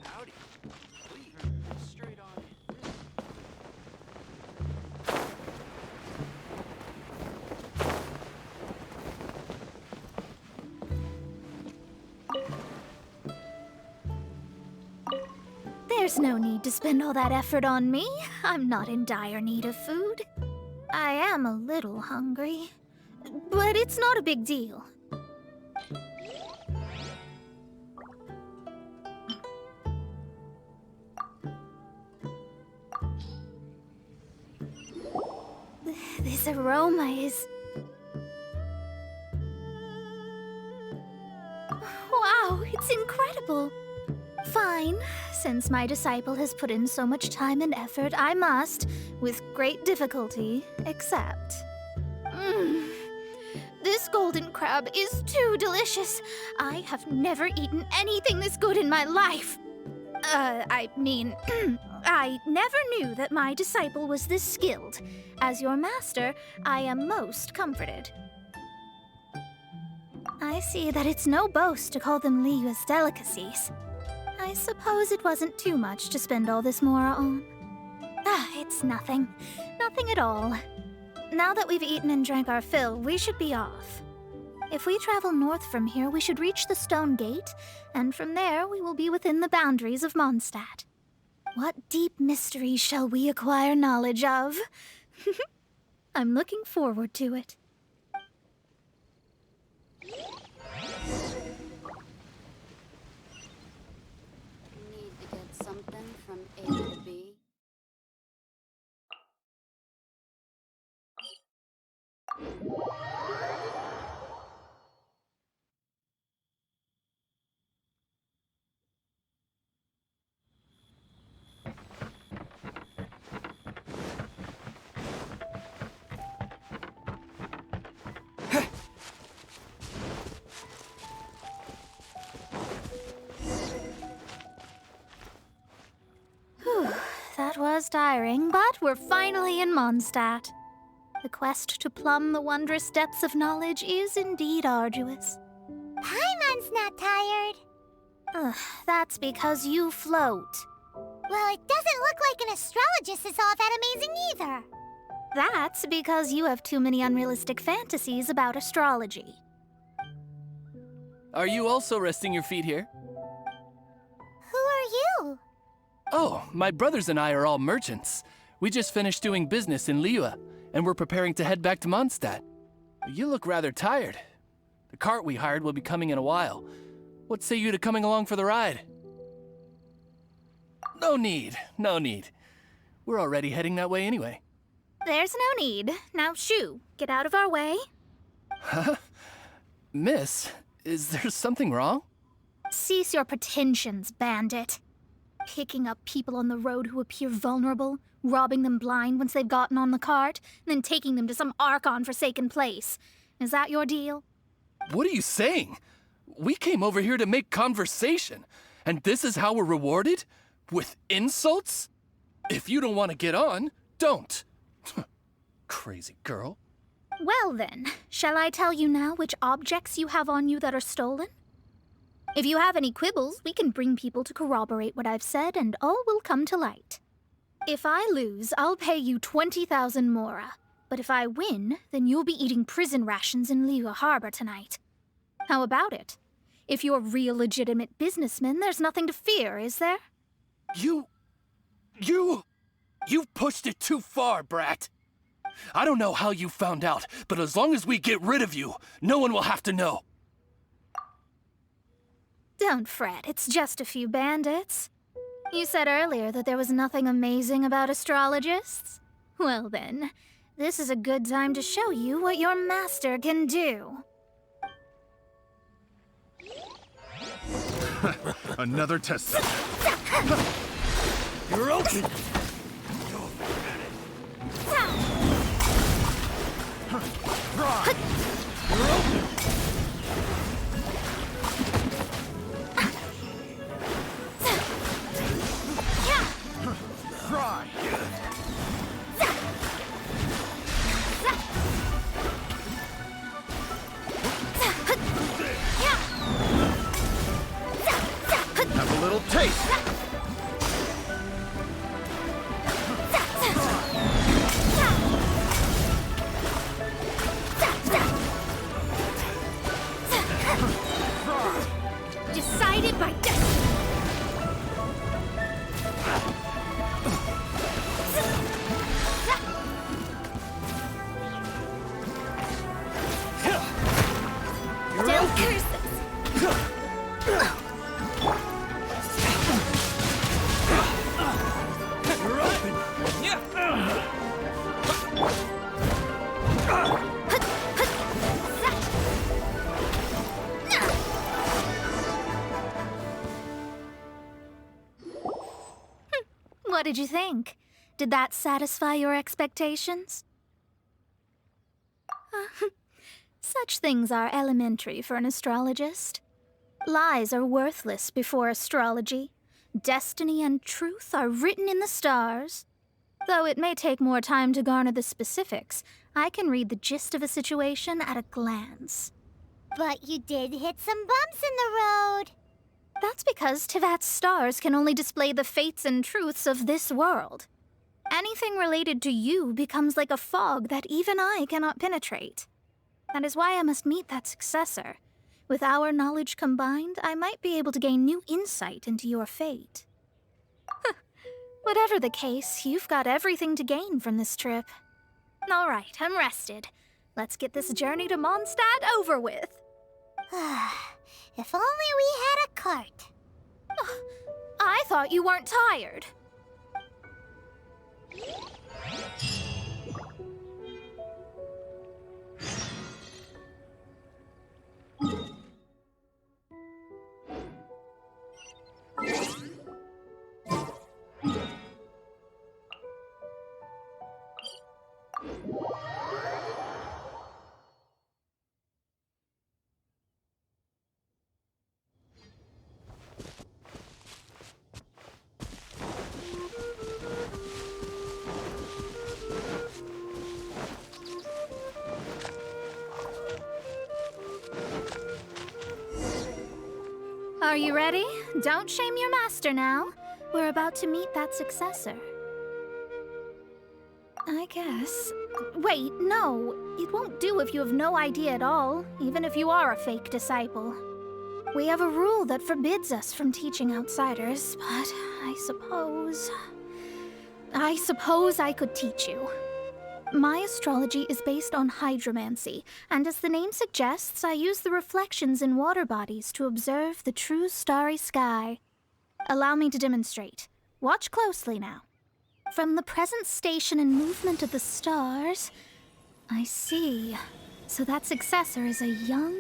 Howdy. Please, straight on in. There's no need to spend all that effort on me. I'm not in dire need of food. I am a little hungry, but it's not a big deal. This aroma is... Wow, it's incredible. Fine. Since my disciple has put in so much time and effort, I must, with great difficulty, accept. This golden crab is too delicious. I have never eaten anything this good in my life. I mean, I never knew that my disciple was this skilled. As your master, I am most comforted. I see that it's no boast to call them Liyue's delicacies. I suppose it wasn't too much to spend all this mora on. It's nothing. Nothing at all. Now that we've eaten and drank our fill, we should be off. If we travel north from here, we should reach the Stone Gate, and from there we will be within the boundaries of Mondstadt. What deep mysteries shall we acquire knowledge of? I'm looking forward to it. Need to get something from A to B. That was tiring, but we're finally in Mondstadt. The quest to plumb the wondrous depths of knowledge is indeed arduous. Paimon's not tired. That's because you float. Well, it doesn't look like an astrologist is all that amazing either. That's because you have too many unrealistic fantasies about astrology. Are you also resting your feet here? Who are you? Oh, my brothers and I are all merchants. We just finished doing business in Liyue, and we're preparing to head back to Mondstadt. You look rather tired. The cart we hired will be coming in a while. What say you to coming along for the ride? No need, no need. We're already heading that way anyway. There's no need. Now shoo, get out of our way. Huh? Miss, is there something wrong? Cease your pretensions, bandit. Picking up people on the road who appear vulnerable, robbing them blind once they've gotten on the cart, and then taking them to some Archon-forsaken place. Is that your deal? What are you saying? We came over here to make conversation, and this is how we're rewarded? With insults? If you don't want to get on, don't. Crazy girl. Well then, shall I tell you now which objects you have on you that are stolen? If you have any quibbles, we can bring people to corroborate what I've said, and all will come to light. If I lose, I'll pay you 20,000 mora. But if I win, then you'll be eating prison rations in Liyue Harbor tonight. How about it? If you're real legitimate businessmen, there's nothing to fear, is there? You've pushed it too far, brat. I don't know how you found out, but as long as we get rid of you, no one will have to know. Don't fret, it's just a few bandits. You said earlier that there was nothing amazing about astrologists? Well then, this is a good time to show you what your master can do. Another test. You're open! You're open! Try! Have a little taste! Decided by destiny. Don't curse You're open! What did you think? Did that satisfy your expectations? Such things are elementary for an astrologist. Lies are worthless before astrology. Destiny and truth are written in the stars. Though it may take more time to garner the specifics, I can read the gist of a situation at a glance. But you did hit some bumps in the road. That's because Teyvat's stars can only display the fates and truths of this world. Anything related to you becomes like a fog that even I cannot penetrate. That is why I must meet that successor. With our knowledge combined, I might be able to gain new insight into your fate. Whatever the case, you've got everything to gain from this trip. All right, I'm rested. Let's get this journey to Mondstadt over with. If only we had a cart. I thought you weren't tired. Are you ready? Don't shame your master now. We're about to meet that successor. I guess. Wait, no. It won't do if you have no idea at all, even if you are a fake disciple. We have a rule that forbids us from teaching outsiders, but I suppose I could teach you. My astrology is based on hydromancy, and as the name suggests, I use the reflections in water bodies to observe the true starry sky. Allow me to demonstrate. Watch closely now. From the present station and movement of the stars, I see. So that successor is a young,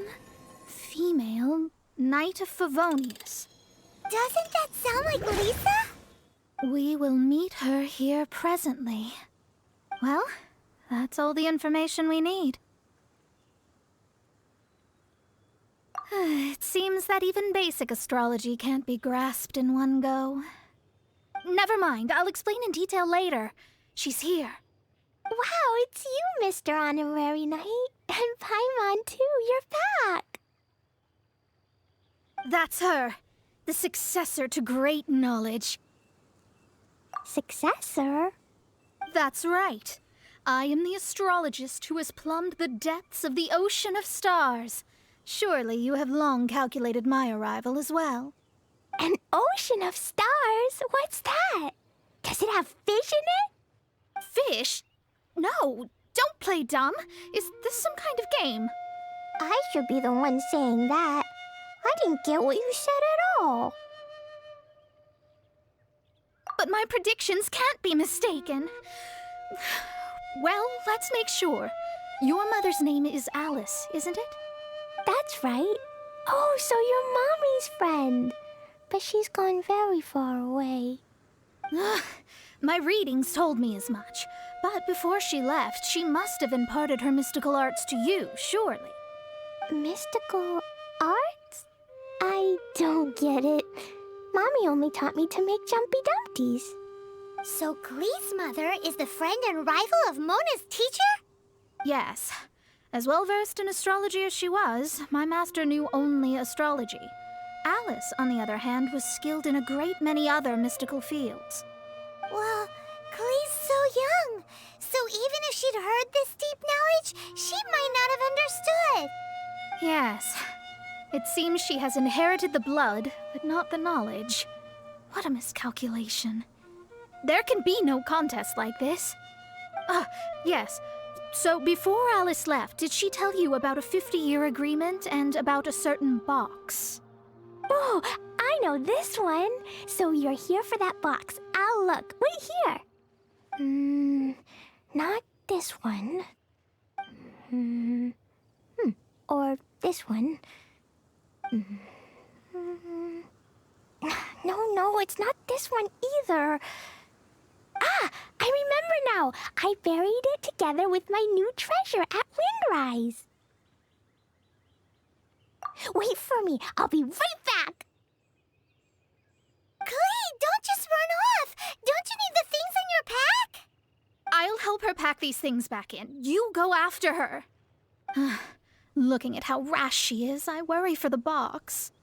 female Knight of Favonius. Doesn't that sound like Lisa? We will meet her here presently. Well, that's all the information we need. It seems that even basic astrology can't be grasped in one go. Never mind, I'll explain in detail later. She's here. Wow, it's you, Mr. Honorary Knight. And Paimon, too, you're back. That's her. The successor to great knowledge. Successor? That's right. I am the astrologist who has plumbed the depths of the ocean of stars. Surely you have long calculated my arrival as well. An ocean of stars? What's that? Does it have fish in it? Fish? No, don't play dumb. Is this some kind of game? I should be the one saying that. I didn't get what you said at all. But my predictions can't be mistaken. Well, let's make sure. Your mother's name is Alice, isn't it? That's right. Oh, so you're Mommy's friend. But she's gone very far away. My readings told me as much. But before she left, she must have imparted her mystical arts to you, surely. Mystical arts? I don't get it. Mommy only taught me to make jumpy dumpties. So Glee's mother is the friend and rival of Mona's teacher? Yes. As well-versed in astrology as she was, my master knew only astrology. Alice, on the other hand, was skilled in a great many other mystical fields. Well, Glee's so young. So even if she'd heard this deep knowledge, she might not have understood. Yes. It seems she has inherited the blood, but not the knowledge. What a miscalculation. There can be no contest like this. Yes. So before Alice left, did she tell you about a 50-year agreement and about a certain box? Oh, I know this one. So you're here for that box. I'll look. Wait here. Not this one. Or this one. No, it's not this one either. Ah, I remember now. I buried it together with my new treasure at Windrise. Wait for me. I'll be right back. Glee, don't just run off. Don't you need the things in your pack? I'll help her pack these things back in. You go after her. Looking at how rash she is, I worry for the box.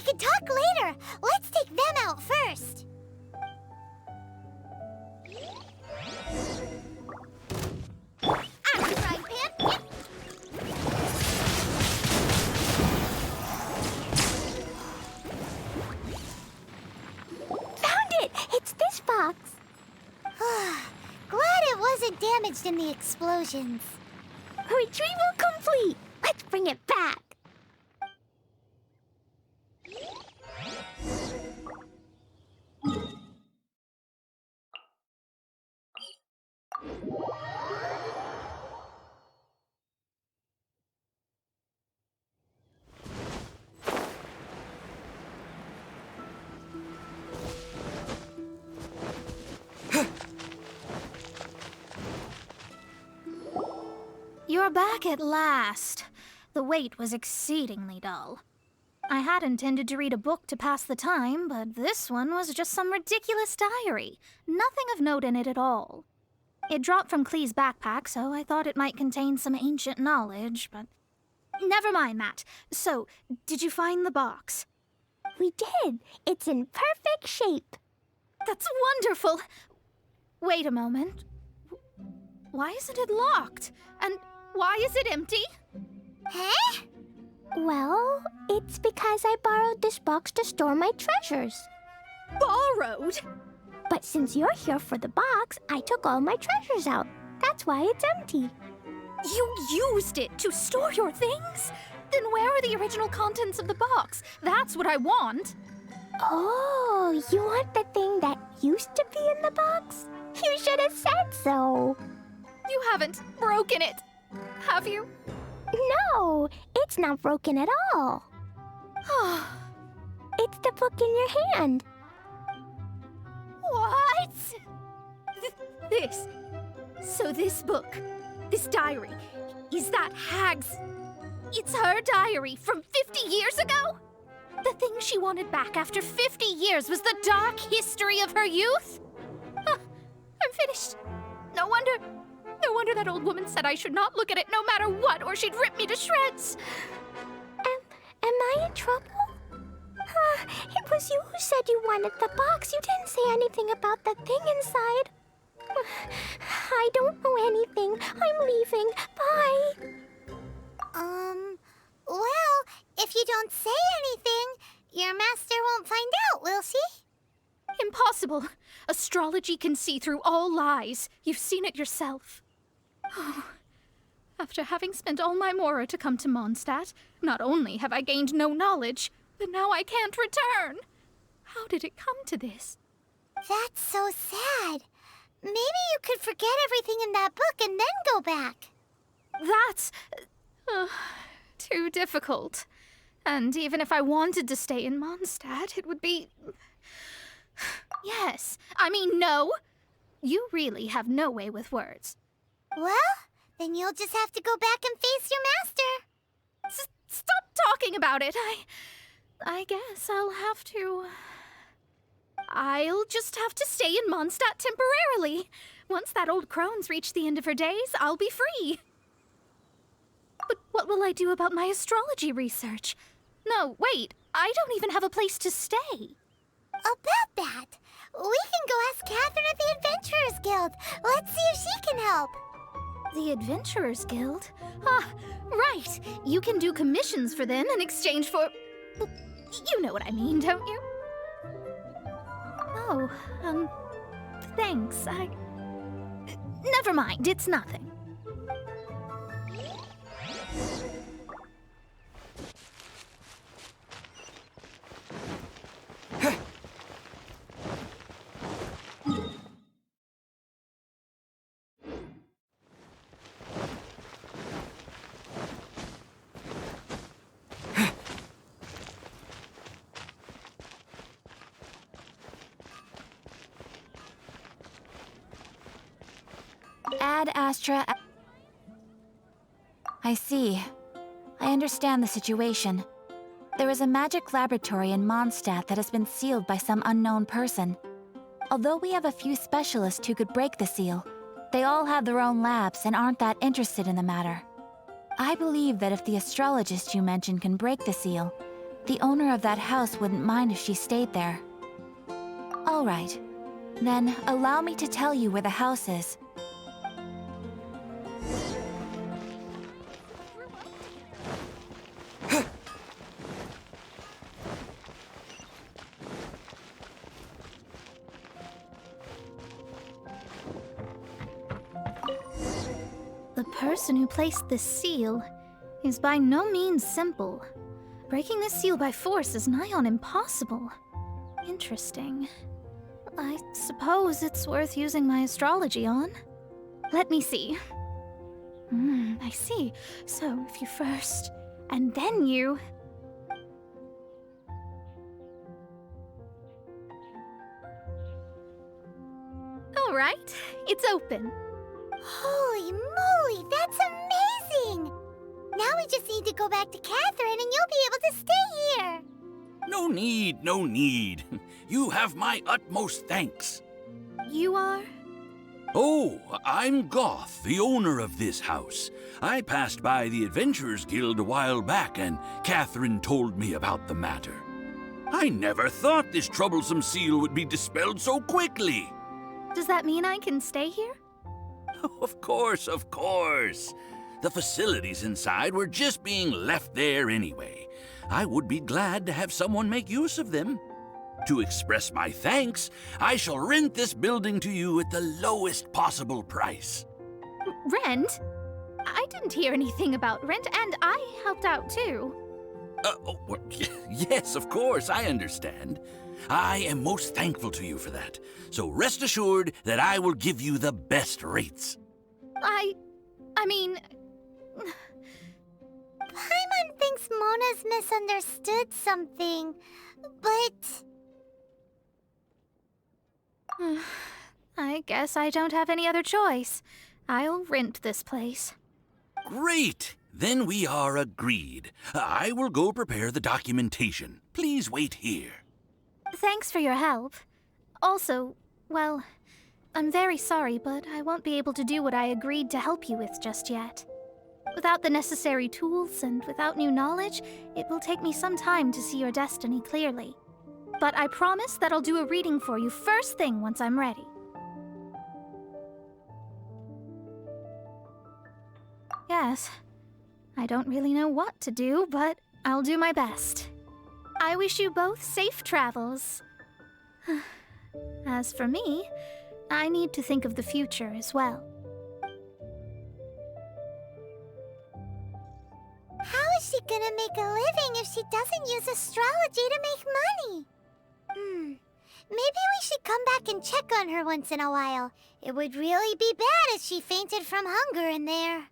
could talk later. Let's take them out first. Frying pan. Found it! It's this box. Glad it wasn't damaged in the explosions. Retrieval complete. Let's bring it back. You're back at last. The wait was exceedingly dull. I had intended to read a book to pass the time, but this one was just some ridiculous diary. Nothing of note in it at all. It dropped from Clee's backpack, so I thought it might contain some ancient knowledge, but... Never mind that. So, did you find the box? We did. It's in perfect shape. That's wonderful! Wait a moment. Why isn't it locked? And why is it empty? Huh? Well, it's because I borrowed this box to store my treasures. Borrowed? But since you're here for the box, I took all my treasures out. That's why it's empty. You used it to store your things? Then where are the original contents of the box? That's what I want. Oh, you want the thing that used to be in the box? You should have said so. You haven't broken it, have you? No, it's not broken at all. It's the book in your hand. What? This. So this book, this diary, is that Hag's... It's her diary from 50 years ago? The thing she wanted back after 50 years was the dark history of her youth? I'm finished. No wonder that old woman said I should not look at it no matter what, or she'd rip me to shreds. Am I in trouble? It was you who said you wanted the box. You didn't say anything about the thing inside. I don't know anything. I'm leaving. Bye. Well, if you don't say anything, your master won't find out, will she? Impossible. Astrology can see through all lies. You've seen it yourself. After having spent all my mora to come to Mondstadt, not only have I gained no knowledge, but now I can't return. How did it come to this? That's so sad. Maybe you could forget everything in that book and then go back. That's... too difficult. And even if I wanted to stay in Mondstadt, it would be... Yes, I mean no. You really have no way with words. Well, then you'll just have to go back and face your master. Stop talking about it. I guess I'll have to... I'll just have to stay in Mondstadt temporarily. Once that old crone's reached the end of her days, I'll be free. But what will I do about my astrology research? No, wait, I don't even have a place to stay. About that, we can go ask Catherine at the Adventurers Guild. Let's see if she can help. The Adventurers Guild? Ah, right. You can do commissions for them in exchange for... You know what I mean, don't you? Oh, thanks. Never mind, it's nothing. Ad Astra... I see. I understand the situation. There is a magic laboratory in Mondstadt that has been sealed by some unknown person. Although we have a few specialists who could break the seal, they all have their own labs and aren't that interested in the matter. I believe that if the astrologist you mentioned can break the seal, The owner of that house wouldn't mind if she stayed there. All right. Then, allow me to tell you where the house is. The person who placed this seal is by no means simple. Breaking this seal by force is nigh on impossible. Interesting. I suppose it's worth using my astrology on. Let me see. I see. So if you first, and then you... All right, it's open. Holy moly, that's amazing! Now we just need to go back to Catherine and you'll be able to stay here. No need, no need. You have my utmost thanks. You are? Oh, I'm Goth, the owner of this house. I passed by the Adventurers Guild a while back, and Catherine told me about the matter. I never thought this troublesome seal would be dispelled so quickly. Does that mean I can stay here? Of course, of course. The facilities inside were just being left there anyway. I would be glad to have someone make use of them. To express my thanks, I shall rent this building to you at the lowest possible price. Rent? I didn't hear anything about rent, and I helped out too. Well, yes, of course, I understand. I am most thankful to you for that. So rest assured that I will give you the best rates. I mean... Paimon thinks Mona's misunderstood something, but... I guess I don't have any other choice. I'll rent this place. Great! Then we are agreed. I will go prepare the documentation. Please wait here. Thanks for your help. Also, well, I'm very sorry, but I won't be able to do what I agreed to help you with just yet. Without the necessary tools and without new knowledge, it will take me some time to see your destiny clearly. But I promise that I'll do a reading for you first thing once I'm ready. Yes, I don't really know what to do, but I'll do my best. I wish you both safe travels. As for me, I need to think of the future as well. How is she gonna make a living if she doesn't use astrology to make money? Maybe we should come back and check on her once in a while. It would really be bad if she fainted from hunger in there.